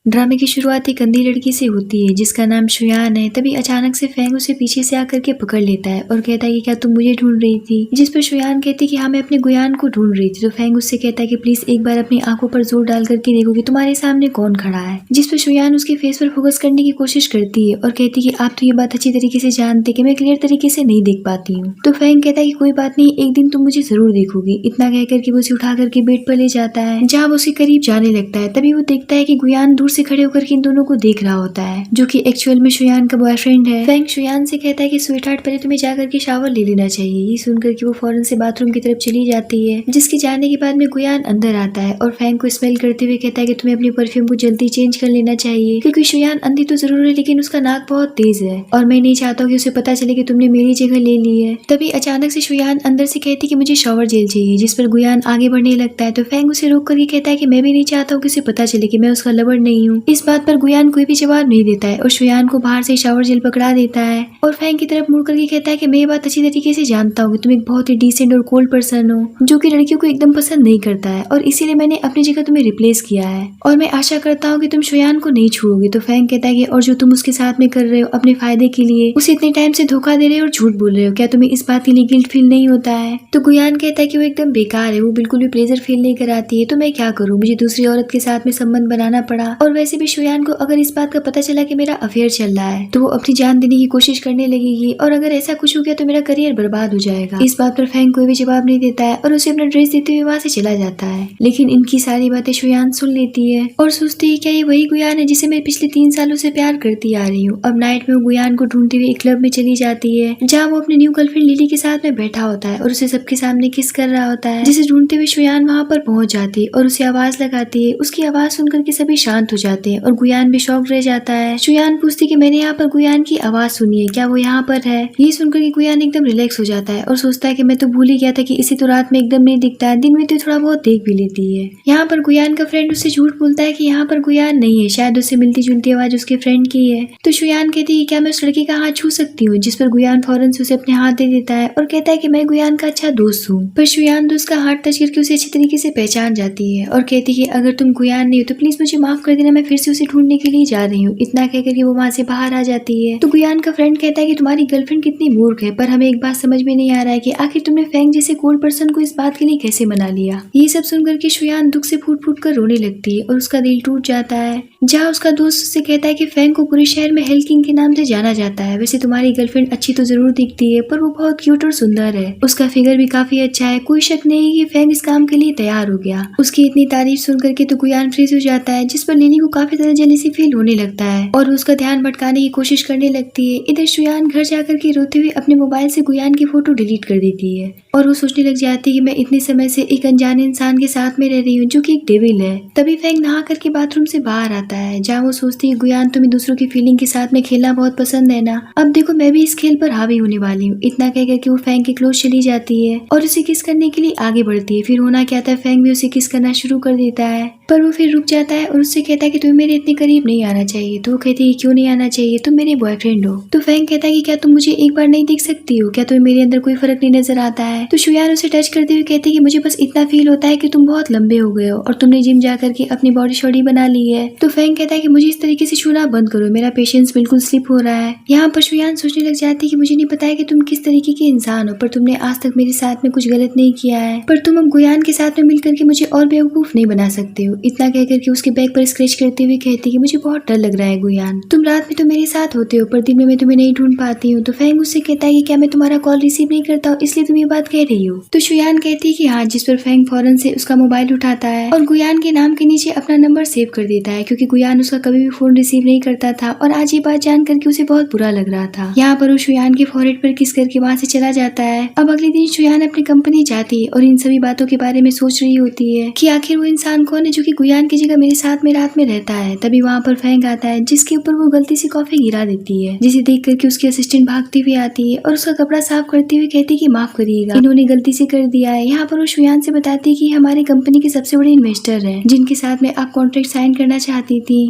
ड्रामे की शुरुआत एक अंधी लड़की से होती है जिसका नाम शुयान है। तभी अचानक से फैंग उसे पीछे से आकर के पकड़ लेता है और कहता है कि क्या तुम मुझे ढूंढ रही थी। जिस पर शुयान कहती है कि हाँ, मैं अपने गुयान को ढूंढ रही थी। तो फैंग उससे कहता है कि प्लीज एक बार अपनी आंखों पर जोर डाल करके देखो कि तुम्हारे सामने कौन खड़ा है। जिस पर शुयान उसके फेस पर फोकस करने की कोशिश करती है और कहती है कि आप तो ये बात अच्छी तरीके से जानते कि मैं क्लियर तरीके से नहीं देख पाती हूँ। तो फैंग कहता है कि कोई बात नहीं, एक दिन तुम मुझे जरूर देखोगी। इतना कहकर के वो उसे उठा करके बेड पर ले जाता है जहाँ वो उसके करीब जाने लगता है। तभी वो देखता है कि गुयान दूर से खड़े होकर इन दोनों को देख रहा होता है, जो कि एक्चुअल में शुयान का बॉयफ्रेंड है। फैंग शुयान से कहता है कि स्वीटहार्ट, पहले तुम्हें जाकर के शावर ले लेना चाहिए। ये सुनकर कि वो फौरन से बाथरूम की तरफ चली जाती है, जिसके जाने के बाद में गुयान अंदर आता है और फैंग को स्मेल करते हुए कहता है कि तुम्हें अपनी परफ्यूम को जल्दी चेंज कर लेना चाहिए, क्योंकि शुयान अंधी तो जरूर है लेकिन उसका नाक बहुत तेज है और मैं नहीं चाहता हूँ कि उसे पता चले कि तुमने मेरी जगह ले ली है। तभी अचानक से शुयान अंदर से कहती कि मुझे शावर जेल चाहिए, जिस पर गुयान आगे बढ़ने लगता है। तो फैंग उसे रोक करके कहता है कि मैं भी नहीं चाहता हूँ कि उसे पता चले कि मैं उसका लवर नहीं हूँ। इस बात पर गुयान कोई भी जवाब नहीं देता है और शुयान को बाहर से शावर जेल पकड़ा देता है और फैंग की तरफ मुड़ करके कहता है कि मैं ये बात अच्छी तरीके से जानता हूँ कि तुम एक बहुत ही डिसेंट और कोल्ड पर्सन हो, जो कि लड़कियों को एकदम पसंद नहीं करता है, और इसीलिए मैंने अपनी जगह तुम्हें रिप्लेस किया है और मैं आशा करता हूँ कि तुम शुयान को नहीं छुओगे। तो फैंग कहता है कि और जो तुम उसके साथ में कर रहे हो अपने फायदे के लिए, उसे इतने टाइम से धोखा दे रहे हो और झूठ बोल रहे हो, क्या तुम्हें इस बात के लिए गिल्ट फील नहीं होता है। तो गुयान कहता है कि वो एकदम बेकार है, वो बिल्कुल भी प्लेजर फील नहीं कराती है, तो मैं क्या करूँ, मुझे दूसरी औरत के साथ में संबंध बनाना पड़ा। और वैसे भी शुयान को अगर इस बात का पता चला कि मेरा अफेयर चल रहा है तो वो अपनी जान देने की कोशिश करने लगेगी, और अगर ऐसा कुछ हो गया तो मेरा करियर बर्बाद हो जाएगा। इस बात पर फैंग कोई भी जवाब नहीं देता है और उसे अपना ड्रेस देते हुए वहाँ से चला जाता है। लेकिन इनकी सारी बातें शुयान सुन लेती है और सोचती है क्या ये वही गुयान है जिसे मैं पिछले 3 सालों से प्यार करती आ रही हूँ। अब नाइट में वो गुयान को ढूंढते हुए एक क्लब में चली जाती है जहाँ वो अपनी न्यू गर्लफ्रेंड लिली के साथ में बैठा होता है और उसे सबके सामने किस कर रहा होता है। जिसे ढूंढते हुए शुयान वहाँ पर पहुंच जाती है और उसे आवाज लगाती है। उसकी आवाज सुनकर के सभी शांत हो जाते हैं और गुयान भी शॉक रह जाता है। शुयान पूछती कि मैंने यहाँ पर गुयान की आवाज सुनी है, क्या वो यहाँ पर है। ये सुनकर कि गुयान एकदम रिलैक्स हो जाता है और सोचता है कि मैं तो भूल ही गया था कि इसी तो रात में एकदम नहीं दिखता है, दिन में तो थोड़ा बहुत देख भी लेती है। यहाँ पर गुयान का फ्रेंड उससे झूठ बोलता है कि यहाँ पर गुयान नहीं है, शायद उससे मिलती जुलती आवाज उसके फ्रेंड की है। तो शुयान कहती है क्या मैं उस लड़की का हाथ छू सकती हूँ, जिस पर गुयान फौरन से उसे अपने हाथ दे देता है और कहता है कि मैं गुयान का अच्छा दोस्त हूँ। पर शुयान तो उसका हाथ टच करके उसे अच्छी तरीके से पहचान जाती है और कहती है अगर तुम गुयान नहीं हो तो प्लीज मुझे माफ कर देना, मैं फिर से उसे ढूंढने के लिए जा रही हूँ। इतना कहकर के वो वहाँ से बाहर आ जाती है। तो गुयान का फ्रेंड कहता है कि तुम्हारी गर्लफ्रेंड कितनी मूर्ख है, पर हमें एक बात समझ में नहीं आ रहा है कि आखिर तुमने फैंग जैसे कोल्ड पर्सन को इस बात के लिए कैसे मना लिया। ये सब सुनकर के शुयान दुख से फूट फूट कर रोने लगती है और उसका दिल टूट जाता है। जहाँ उसका दोस्त उससे कहता है कि फैंग को पूरे शहर में हेल किंग के नाम से जाना जाता है। वैसे तुम्हारी गर्लफ्रेंड अच्छी तो जरूर दिखती है पर वो बहुत क्यूट और सुंदर है, उसका फिगर भी काफी अच्छा है, कोई शक नहीं कि फैंग इस काम के लिए तैयार हो गया। उसकी इतनी तारीफ सुन करके तो गुयान फ्रीज हो जाता है, जिस पर लिली को काफी ज्यादा जेलसी फील होने लगता है और उसका ध्यान भटकाने की कोशिश करने लगती है। इधर शुयान घर जाकर के रोते हुए अपने मोबाइल से गुयान की फोटो डिलीट कर देती है और वो सोचने लग जाती है कि मैं इतने समय से एक अनजाने इंसान के साथ में रह रही हूँ जो कि एक डेविल है। तभी फैंग नहा करके बाथरूम से बाहर आता है जहाँ वो सोचती है गुयान तुम्हें दूसरों की फीलिंग के साथ में खेलना बहुत पसंद है ना, अब देखो मैं भी इस खेल पर हावी होने वाली हूँ। इतना कहकर के वो फैंग के क्लोज चली जाती है और उसे किस करने के लिए आगे बढ़ती है। फिर होना क्या था, फैंग भी उसे किस करना शुरू कर देता है पर वो फिर रुक जाता है और उससे कहता है कि तुम्हें मेरे इतने करीब नहीं आना चाहिए। तो वो कहती है क्यों नहीं आना चाहिए, तुम मेरे बॉयफ्रेंड हो। तो फैंग कहता है कि क्या तुम मुझे एक बार नहीं देख सकती हो, क्या तुम्हें मेरे अंदर कोई फर्क नहीं नजर आता है। तो शुयान उसे टच करते हुए कहती है कि मुझे बस इतना फील होता है कि तुम बहुत लंबे हो गए हो और तुमने जिम जाकर के अपनी बॉडी शॉडी बना ली है। तो फैंग कहता है कि मुझे इस तरीके से छूना बंद करो, मेरा पेशेंस बिल्कुल स्लिप हो रहा है। यहाँ पर शुयान सोचने लग जाती है कि मुझे नहीं पता है कि तुम किस तरीके के इंसान हो, पर तुमने आज तक मेरे साथ में कुछ गलत नहीं किया है, पर तुम अब गुयान के साथ में मिलकर के मुझे और बेवकूफ नहीं बना सकते हो। इतना कहकर के उसके बैक पर स्क्रैच करते हुए कहती है कि मुझे बहुत डर लग रहा है गुयान, तुम रात में तो मेरे साथ होते हो पर दिन में मैं तुम्हें नहीं ढूंढ पाती हूँ। तो फैंग उससे कहता है कि क्या मैं तुम्हारा कॉल रिसीव नहीं करता हूँ इसलिए तुम ये बात कह रही हो। तो शुयान कहती है कि हाँ, जिस पर फैंग फौरन से उसका मोबाइल उठाता है और गुयान के नाम के नीचे अपना नंबर सेव कर देता है, क्योंकि गुयान उसका कभी भी फोन रिसीव नहीं करता था और आज ये बात जान करके उसे बहुत बुरा लग रहा था। यहाँ पर वो शुयान के फॉरहेड पर किस करके वहाँ से चला जाता है। अब अगले दिन शुयान अपनी कंपनी जाती है और इन सभी बातों के बारे में सोच रही होती है कि आखिर वो इंसान कौन है जो कि गुयान की जगह मेरे साथ में रात में रहता है। तभी वहाँ पर फैंग आता है जिसके ऊपर वो गलती से कॉफी गिरा देती है, जिसे देख करके उसकी असिस्टेंट भागती हुई आती है और उसका कपड़ा साफ करते हुए कहती है कि माफ करिएगा, इन्होंने गलती से कर दिया है। यहाँ पर वो शुयान से बताती है कि हमारी कंपनी के सबसे बड़े इन्वेस्टर हैं जिनके साथ में आप कॉन्ट्रैक्ट साइन करना चाहती थी।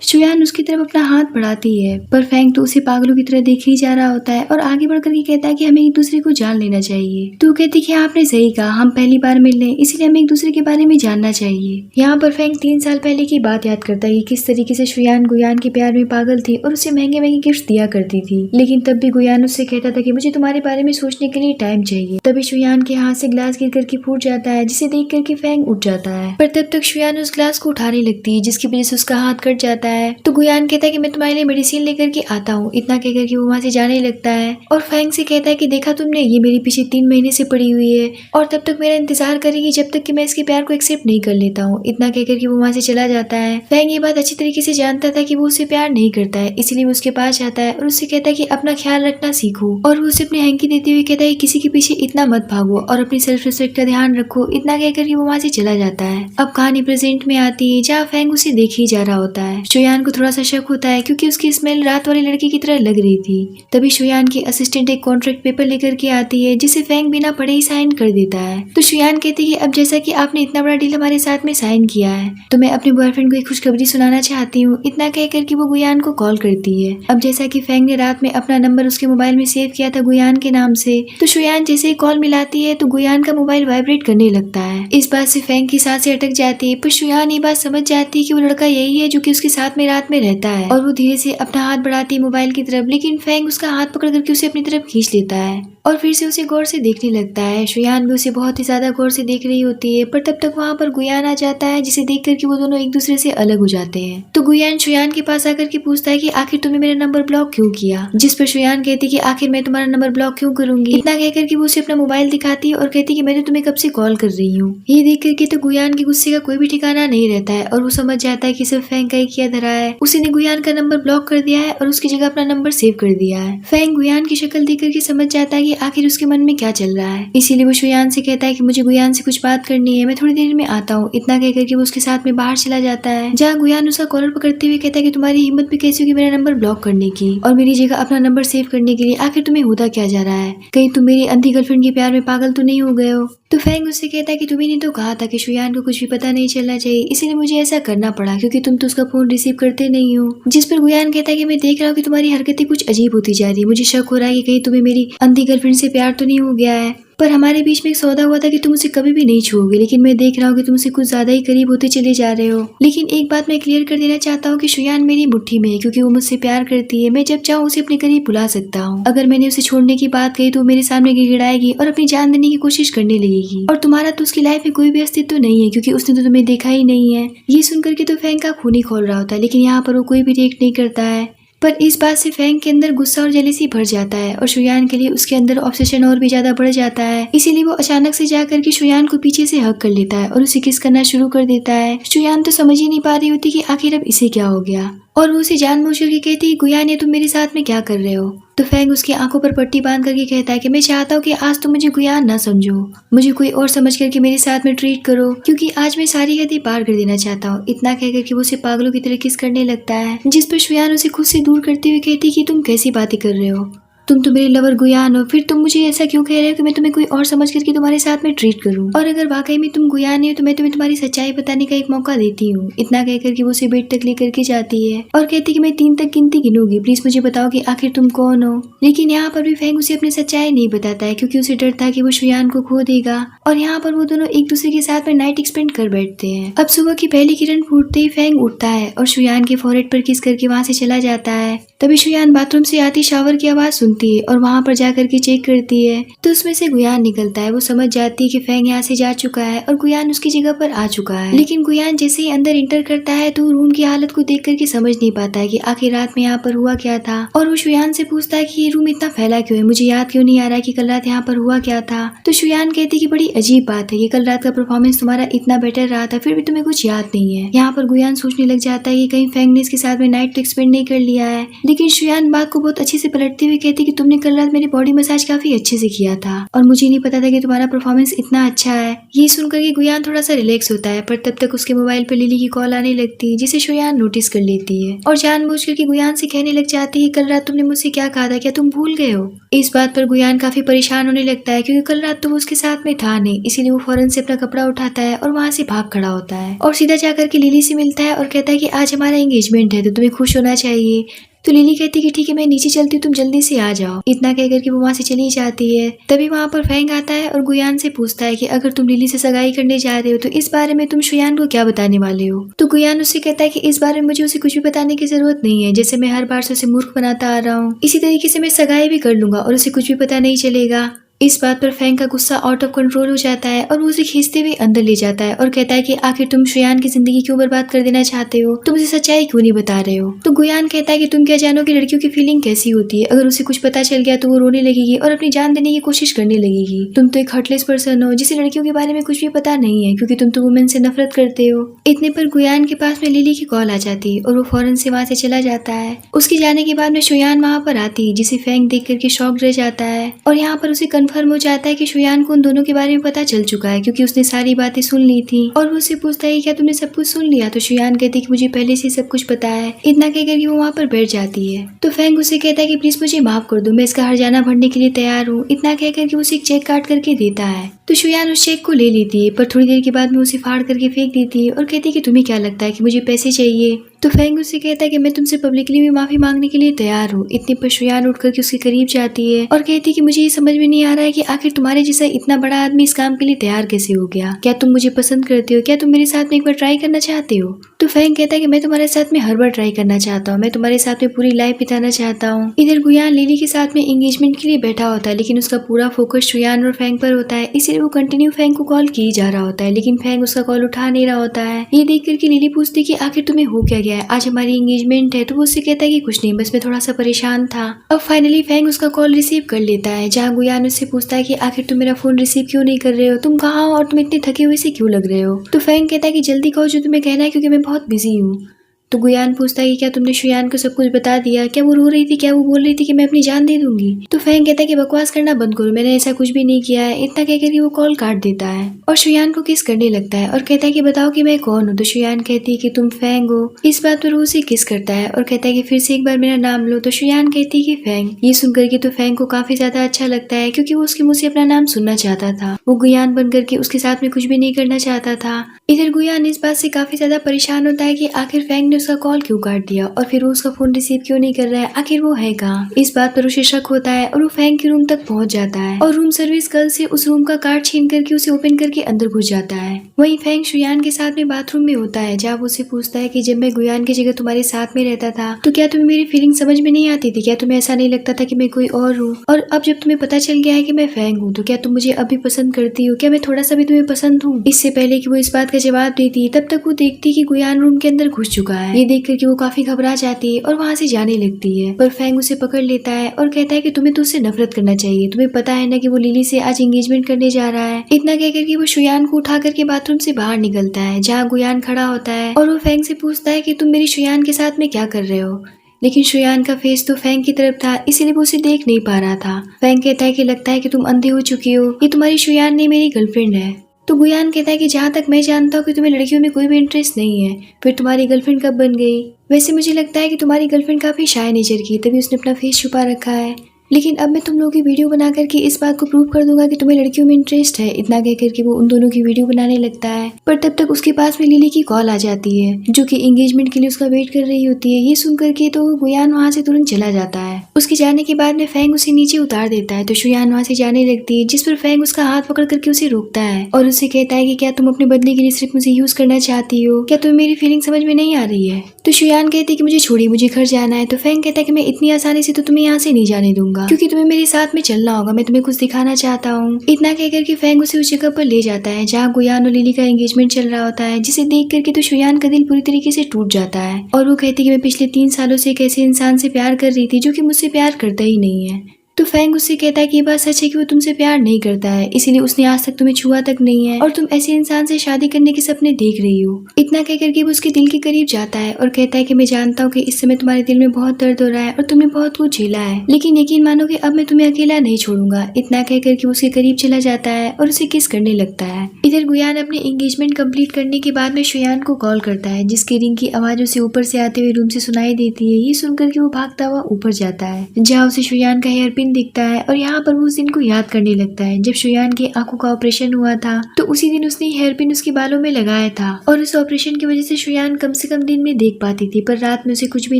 शुयान उसकी तरफ अपना हाथ बढ़ाती है, पर फेंग तो उसे पागलों की तरह देख ही जा रहा होता है और आगे बढ़कर के कहता है कि हमें एक दूसरे को जान लेना चाहिए। तो कहती है कि आपने सही कहा, हम पहली बार मिल रहे हैं, इसीलिए हमें एक दूसरे के बारे में जानना चाहिए। यहाँ पर फेंग 3 साल पहले की बात याद करता है कि किस तरीके से शुयान गुयान के प्यार में पागल थी और उसे महंगे महंगे गिफ्ट दिया करती थी, लेकिन तब भी गुयान उससे कहता था कि मुझे तुम्हारे बारे में सोचने के लिए टाइम चाहिए। तभी शुयान के हाथ से ग्लास गिर करके फूट जाता है, जिसे देख करके फेंग उठ जाता है, पर तब तक शुयान उस ग्लास को उठाने लगती है, जिसकी वजह से उसका हाथ कट जाता है। तो गुयान कहता है कि मैं तुम्हारे लिए मेडिसिन लेकर के आता हूँ। इतना कहकर के वो वहाँ से जाने लगता है और फेंग से कहता है कि देखा तुमने, ये मेरे पीछे 3 महीने से पड़ी हुई है और तब तक मेरा इंतजार करेगी जब तक कि मैं इसके प्यार को एक्सेप्ट नहीं कर लेता हूँ। इतना कहकर के वो वहाँ से चला जाता है। फेंग ये बात अच्छी तरीके से जानता था कि वो उसे प्यार नहीं करता है, इसलिए वो उसके पास जाता है और उससे कहता है कि अपना ख्याल रखना सीखो, और वो उसे अपनी हैंकी देते हुए कहता है कि किसी के पीछे इतना मत भागो और अपनी सेल्फ रिस्पेक्ट का ध्यान रखो। इतना कहकर के वो वहाँ से चला जाता है। अब कहानी प्रेजेंट में आती है, जहाँ फेंग उसे देख ही जा रहा होता है। शुयान को थोड़ा सा शक होता है क्योंकि उसकी स्मेल रात वाली लड़की की तरह लग रही थी। तभी शुयान की असिस्टेंट एक कॉन्ट्रैक्ट पेपर लेकर के आती है, जिसे फेंग बिना पढ़े ही साइन कर देता है। तो शुयान कहती है अब जैसा कि आपने इतना बड़ा डील हमारे साथ में साइन किया है, तो मैं अपने बॉयफ्रेंड को एक खुशखबरी सुनाना चाहती हूँ। इतना कहकर के वो गुयान को कॉल करती है। अब जैसा कि फेंग ने रात में अपना नंबर उसके मोबाइल में सेव किया था गुयान के नाम से, तो शुयान जैसे ही कॉल मिलाती है तो गुयान का मोबाइल वाइब्रेट करने लगता है। इस बात से फेंग की सांसें अटक जाती है, पर शुयान ये बात समझ जाती है कि वो लड़का यही है जो कि उसके साथ में रात में रहता है, और वो धीरे से अपना हाथ बढ़ाती है मोबाइल की तरफ, लेकिन फेंग उसका हाथ पकड़ करके उसे अपनी तरफ खींच लेता है और फिर से उसे गौर से देखने लगता है। शुयान भी उसे बहुत ही ज्यादा गौर से देख रही होती है, पर तब तक वहाँ पर गुयान आ जाता है, जिसे देख करके वो दोनों एक दूसरे से अलग हो जाते हैं। तो गुयान शुयान के पास आकर के पूछता है कि आखिर तुमने मेरा नंबर ब्लॉक क्यों किया, जिस पर शुयान कहती कि आखिर मैं तुम्हारा नंबर ब्लॉक क्यों करूंगी। इतना कहकर के वो उसे अपना मोबाइल दिखाती है और कहती कि मैं तो तुम्हें कब से कॉल कर रही हूँ। ये देख करके तो गुयान के गुस्से का कोई भी ठिकाना नहीं रहता है और वो समझ जाता है कि सिर्फ फेंग का ही किया धरा है। उसी ने गुयान का नंबर ब्लॉक कर दिया है और उसकी जगह अपना नंबर सेव कर दिया है। फेंग गुयान की शक्ल देख करके समझ जाता है कि आखिर उसके मन में क्या चल रहा है, इसीलिए वो शुयान से कहता है कि मुझे गुयान से कुछ बात करनी है, मैं थोड़ी देर में आता हूँ। इतना कहकर के वो उसके साथ में बाहर चला जाता है, जहाँ गुयान उसका कॉलर पकड़ते हुए कहता है कि तुम्हारी हिम्मत भी कैसी होगी मेरा नंबर ब्लॉक करने की और मेरी जगह अपना नंबर सेव करने के लिए, आखिर तुम्हें होता क्या जा रहा है, कहीं तुम मेरी अंधी गर्लफ्रेंड के प्यार में पागल तो नहीं हो गए हो। तो फेंग उससे कहता है कि तुम्ही ने तो कहा था कि शुयान को कुछ भी पता नहीं चलना चाहिए, इसीलिए मुझे ऐसा करना पड़ा क्योंकि तुम तो उसका फोन रिसीव करते नहीं हो। जिस पर गुयान कहता है कि मैं देख रहा हूँ कि तुम्हारी हरकतें कुछ अजीब होती जा रही है, मुझे शक हो रहा है कि कहीं तुम्हें मेरी अंधी गर्लफ्रेंड से प्यार तो नहीं हो गया है, पर हमारे बीच में एक सौदा हुआ था कि तुम उसे कभी भी नहीं छूओगे, लेकिन मैं देख रहा हूँ कि तुम उसे कुछ ज्यादा ही करीब होते चले जा रहे हो। लेकिन एक बात मैं क्लियर कर देना चाहता हूँ कि शुयान मेरी मुट्ठी में है क्योंकि वो मुझसे प्यार करती है। मैं जब चाहूँ उसे अपने करीब बुला सकता हूँ। अगर मैंने उसे छोड़ने की बात कही तो वो मेरे सामने गिड़गिड़ाएगी और अपनी जान देने की कोशिश करने लगेगी, और तुम्हारा तो उसकी लाइफ में कोई भी अस्तित्व नहीं है क्योंकि उसने तो तुम्हें देखा ही नहीं है। ये सुनकर के तो फेंग का खून ही खोल रहा होता है, लेकिन यहाँ पर वो कोई भी रिएक्ट नहीं करता है। पर इस बात से फेंग के अंदर गुस्सा और जेलसी भर जाता है और शुयान के लिए उसके अंदर ऑब्सेशन और भी ज्यादा बढ़ जाता है। इसीलिए वो अचानक से जाकर के शुयान को पीछे से हक कर लेता है और उसे किस करना शुरू कर देता है। शुयान तो समझ ही नहीं पा रही होती कि आखिर अब इसे क्या हो गया, और वो उसे जानबूझ करके कहती है गुयान ये तुम मेरे साथ में क्या कर रहे हो। तो फेंग उसकी आंखों पर पट्टी बांध करके कहता है कि मैं चाहता हूँ कि आज तुम मुझे गुयान ना समझो, मुझे कोई और समझ करके मेरे साथ में ट्रीट करो, क्योंकि आज मैं सारी हदें पार कर देना चाहता हूँ। इतना कहकर के वो उसे पागलों की तरह किस करने लगता है, जिस पर शुयान उसे खुद से दूर करते हुए कहती कि तुम कैसी बातें कर रहे हो, तुम तो मेरे लवर गुयान हो, फिर तुम मुझे ऐसा क्यों कह रहे हो कि मैं तुम्हें कोई और समझ करके तुम्हारे साथ में ट्रीट करूं, और अगर वाकई में तुम गुयान हो तो मैं तुम्हें तुम्हारी सच्चाई बताने का एक मौका देती हूँ। इतना कहकर के वो उसे बेड तक लेकर के जाती है और कहती कि मैं 3 तक गिनती गिनूंगी, प्लीज मुझे बताओ कि आखिर तुम कौन हो। लेकिन यहाँ पर भी फेंग उसे अपनी सच्चाई नहीं बताता है क्योंकि उसे डर था कि वो शुयान को खो देगा, और यहाँ पर वो दोनों एक दूसरे के साथ में नाइट एक्सपेंड कर बैठते हैं। अब सुबह की पहली किरण फूटते ही फेंग उठता है और शुयान के फॉरहेड पर किस करके वहाँ से चला जाता है। तभी शुयान बाथरूम से आती शावर की आवाज सुनती है और वहाँ पर जाकर के चेक करती है तो उसमें से गुयान निकलता है। वो समझ जाती है कि फेंग यहाँ से जा चुका है और गुयान उसकी जगह पर आ चुका है, लेकिन गुयान जैसे ही अंदर इंटर करता है तो रूम की हालत को देख करके समझ नहीं पाता है कि आखिर रात में यहाँ पर हुआ क्या था, और वो शुयान से पूछता है कि ये रूम इतना फैला क्यों है, मुझे याद क्यों नहीं आ रहा है कि कल रात यहाँ पर हुआ क्या था। तो शुयान कहती कि बड़ी अजीब बात है, ये कल रात का परफॉर्मेंस तुम्हारा इतना बेटर रहा था फिर भी तुम्हें कुछ याद नहीं है। यहाँ पर गुयान सोचने लग जाता है कि कहीं फेंग ने इसके साथ में नाइट तो एक्सपेंड नहीं कर लिया है, लेकिन शुयान बात को बहुत अच्छे से पलटते हुए कहती कि तुमने कल रात मेरी बॉडी मसाज काफी अच्छे से किया था और मुझे नहीं पता था कि तुम्हारा परफॉर्मेंस इतना अच्छा है। ये सुनकर के गुयान थोड़ा सा रिलैक्स होता है, पर तब तक उसके मोबाइल पर लिली की कॉल आने लगती है, जिसे शुयान नोटिस कर लेती है और जानबूझकर के गुयान से कहने लग जाती है कल रात तुमने मुझसे क्या कहा था, क्या तुम भूल गए हो। इस बात पर गुयान काफी परेशान होने लगता है क्योंकि कल रात तो वो उसके साथ में था नहीं, इसीलिए वो फौरन से अपना कपड़ा उठाता है और वहाँ से भाग खड़ा होता है और सीधा जाकर के लिली से मिलता है और कहता है कि आज हमारा एंगेजमेंट है तो तुम्हें खुश होना चाहिए। तो लिली कहती कि ठीक है मैं नीचे चलती हूँ, तुम जल्दी से आ जाओ। इतना कहकर के वो वहाँ से चली जाती है। तभी वहाँ पर फैंग आता है और गुयान से पूछता है कि अगर तुम लिली से सगाई करने जा रहे हो तो इस बारे में तुम शुयान को क्या बताने वाले हो। तो गुयान उससे कहता है कि इस बारे में मुझे उसे कुछ भी बताने की जरूरत नहीं है, जैसे मैं हर बार से उसे मूर्ख बनाता आ रहा हूँ इसी तरीके से मैं सगाई भी कर लूंगा और उसे कुछ भी पता नहीं चलेगा। इस बात पर फैंग का गुस्सा आउट ऑफ कंट्रोल हो जाता है और वो उसे खींचते हुए अंदर ले जाता है और कहता है कि आखिर तुम शुयान की जिंदगी क्यों बर्बाद कर देना चाहते हो, तुम उसे सच्चाई क्यों नहीं बता रहे हो। तो गुयान कहता है कि तुम क्या जानो कि लड़कियों की फीलिंग कैसी होती है, अगर उसे कुछ पता चल गया तो वो रोने लगेगी और अपनी जान देने की कोशिश करने लगेगी। तुम तो एक हार्टलेस पर्सन हो जिसे लड़कियों के बारे में कुछ भी पता नहीं है क्योंकि तुम तो वुमेन से नफरत करते हो। इतने पर गुयान के पास में लिली की कॉल आ जाती है और वो फौरन से वहाँ से चला जाता है। उसके जाने के बाद में शुयान वहाँ पर आती है जिसे फैंग देख करके शॉक रह जाता है और यहाँ पर उसे कन्फर्म हो जाता है कि शुयान को उन दोनों के बारे में पता चल चुका है क्योंकि उसने सारी बातें सुन ली थी और वो उससे पूछता है कि क्या तुमने सब कुछ सुन लिया। तो शुयान कहती है कि मुझे पहले से सब कुछ पता है। इतना कहकर कि वो वहाँ पर बैठ जाती है। तो फैंग उसे कहता है कि प्लीज मुझे माफ कर दो, मैं इसका हर्जाना भरने के लिए तैयार हूँ। इतना कहकर कि उसे एक चेक काट करके देता है। तो शुयान उस चेक को ले लेती है पर थोड़ी देर के बाद में उसे फाड़ करके फेंक देती है और कहती है कि तुम्हें क्या लगता है कि मुझे पैसे चाहिए। तो फैंग उससे कहता है कि मैं तुमसे पब्लिकली भी माफी मांगने के लिए तैयार हूँ। इतने पर शुयान उठ करके उसके करीब जाती है और कहती है कि मुझे ये समझ में नहीं आ रहा है कि आखिर तुम्हारे जैसा इतना बड़ा आदमी इस काम के लिए तैयार कैसे हो गया। क्या तुम मुझे पसंद करते हो, क्या तुम मेरे साथ में एक बार ट्राई करना चाहते हो। तो फैंग कहता है कि मैं तुम्हारे साथ में हर बार ट्राई करना चाहता हूँ, मैं तुम्हारे साथ में पूरी लाइफ बिताना चाहता हूँ। इधर गुयान लिली के साथ में एंगेजमेंट के लिए बैठा होता है लेकिन उसका पूरा फोकस शुयान और फैंग पर होता है, इसलिए वो कंटिन्यू फैंग को कॉल की जा रहा होता है लेकिन फैंग उसका कॉल उठा नहीं रहा होता है। ये देख करके लिली पूछती है कि आखिर तुम्हें हो क्या गया है, आज हमारी एंगेजमेंट है। तो वो उससे कहता है कि कुछ नहीं, बस मैं थोड़ा सा परेशान था। अब फाइनली फैंग उसका कॉल रिसीव कर लेता है जहाँ गुयान उससे पूछता है कि आखिर तुम मेरा फोन रिसीव क्यों नहीं कर रहे हो, तुम कहाँ हो और तुम इतने थके हुए से क्यों लग रहे हो। तो फैंग कहता है कि जल्दी कहो जो तुम्हें कहना है क्योंकि मैं बहुत बिजी हूँ। तो गुयान पूछता है कि क्या तुमने शुयान को सब कुछ बता दिया, क्या वो रो रही थी, क्या वो बोल रही थी कि मैं अपनी जान दे दूंगी। तो फैंग कहता है कि बकवास करना बंद करो, मैंने ऐसा कुछ भी नहीं किया है। इतना कहकर कि वो कॉल काट देता है और शुयान को किस करने लगता है और कहता है कि बताओ कि मैं कौन हूँ। तो शुयान कहती है कि तुम फैंग हो। इस बात पर वो उसे किस करता है और कहता है कि फिर से एक बार मेरा नाम लो। तो शुयान कहती है कि फैंग। ये सुनकर के तो फैंग को काफी ज्यादा अच्छा लगता है क्योंकि वो उसके मुंह से अपना नाम सुनना चाहता था। वो गुयान बन करके उसके साथ में कुछ भी नहीं करना चाहता था। इधर गुयान इस बात से काफी ज्यादा परेशान होता है कि आखिर फैंग ने उसका कॉल क्यों काट दिया और फिर वो उसका फोन रिसीव क्यों नहीं कर रहा है, आखिर वो है कहाँ। इस बात पर उसे शक होता है और वो फैंग के रूम तक पहुंच जाता है और रूम सर्विस गर्ल से उस रूम का कार्ड छीन करके उसे ओपन करके अंदर घुस जाता है। वहीं फैंग शुयान के साथ में बाथरूम में होता है जहाँ वो उसे पूछता है कि जब मैं गुयान की जगह तुम्हारे साथ में रहता था तो क्या तुम्हें मेरी फीलिंग समझ में नहीं आती थी, क्या तुम्हें ऐसा नहीं लगता था कि मैं कोई और हूँ, और अब जब तुम्हें पता चल गया है कि मैं फैंग हूँ तो क्या तुम मुझे अभी पसंद करती हो, क्या मैं थोड़ा सा भी तुम्हें पसंद हूँ। इससे पहले कि वो इस बात का जवाब देती तब तक वो देखती कि गुयान रूम के अंदर घुस चुका है। ये देख करके वो काफी घबरा जाती है और वहाँ से जाने लगती है पर फैंग उसे पकड़ लेता है और कहता है कि तुम्हें तो उससे नफरत करना चाहिए, तुम्हें पता है ना कि वो लिली से आज एंगेजमेंट करने जा रहा है। इतना कहकर कि वो शुयान को उठा करके बाथरूम से बाहर निकलता है जहाँ गुयान खड़ा होता है और वो फैंग से पूछता है कि तुम मेरी शुयान के साथ में क्या कर रहे हो। लेकिन शुयान का फेस तो फैंग की तरफ था इसीलिए वो उसे देख नहीं पा रहा था। फैंग कहता है कि लगता है कि तुम अंधे हो चुकी हो, ये तुम्हारी शुयान नहीं मेरी गर्लफ्रेंड है। तो गुयान कहता है कि जहाँ तक मैं जानता हूँ कि तुम्हें लड़कियों में कोई भी इंटरेस्ट नहीं है, फिर तुम्हारी गर्लफ्रेंड कब बन गई। वैसे मुझे लगता है कि तुम्हारी गर्लफ्रेंड काफी शाय नेचर की, तभी उसने अपना फेस छुपा रखा है। लेकिन अब मैं तुम लोगों की वीडियो बना करके इस बात को प्रूव कर दूंगा कि तुम्हें लड़कियों में इंटरेस्ट है। इतना कह करके वो उन दोनों की वीडियो बनाने लगता है पर तब तक उसके पास में लिली की कॉल आ जाती है जो कि एंगेजमेंट के लिए उसका वेट कर रही होती है। ये सुन करके तो गुयान वहाँ से तुरंत चला जाता है। उसके जाने के बाद में फैंग उसे नीचे उतार देता है तो शुयान वहाँ से जाने लगती है जिस पर फैंग उसका हाथ पकड़ करके उसे रोकता है और उसे कहता है कि क्या तुम अपने बदले के लिए सिर्फ मुझे यूज करना चाहती हो, क्या तुम्हें मेरी फीलिंग समझ में नहीं आ रही है। तो शुयान कहती है कि मुझे छोड़िए, मुझे घर जाना है। तो फैंग कहता है कि मैं इतनी आसानी से तो तुम्हें यहाँ से नहीं जाने दूंगा क्योंकि तुम्हें मेरे साथ में चलना होगा, मैं तुम्हें कुछ दिखाना चाहता हूँ। इतना कहकर के फैंग उसे उस जगह पर ले जाता है जहाँ गुयान और लिली का एंगेजमेंट चल रहा होता है, जिसे देख करके तो शुयान का दिल पूरी तरीके से टूट जाता है और वो कहती है कि मैं पिछले 3 सालों से एक ऐसे इंसान से प्यार कर रही थी जो कि मुझसे प्यार करता ही नहीं है। तो फैंग उससे कहता है कि ये बात सच है कि वो तुमसे प्यार नहीं करता है, इसीलिए उसने आज तक तुम्हें छुआ तक नहीं है और तुम ऐसे इंसान से शादी करने के सपने देख रही हो। इतना कहकर के वो उसके दिल के करीब जाता है और कहता है कि मैं जानता हूँ कि इस समय तुम्हारे दिल में बहुत दर्द हो रहा है और तुमने बहुत कुछ झेला है, लेकिन यकीन मानो कि अब मैं तुम्हें अकेला नहीं छोड़ूंगा। इतना कहकर के उसके करीब चला जाता है और उसे किस करने लगता है। इधर गुयान अपने एंगेजमेंट कंप्लीट करने के बाद में शुयान को कॉल करता है, जिसकी रिंग की आवाज उसे ऊपर से आते हुए रूम से सुनाई देती है। ये सुनकर के वो भागता हुआ ऊपर जाता है, जहाँ उसे शुयान का हेयर पिन दिखता है और यहाँ पर वो उस दिन को याद करने लगता है जब शुयान की आंखों का ऑपरेशन हुआ था। तो उसी दिन उसने हेयर पिन उसके बालों में लगाया था और उस ऑपरेशन की वजह से शुयान कम से कम दिन में देख पाती थी, पर रात में उसे कुछ भी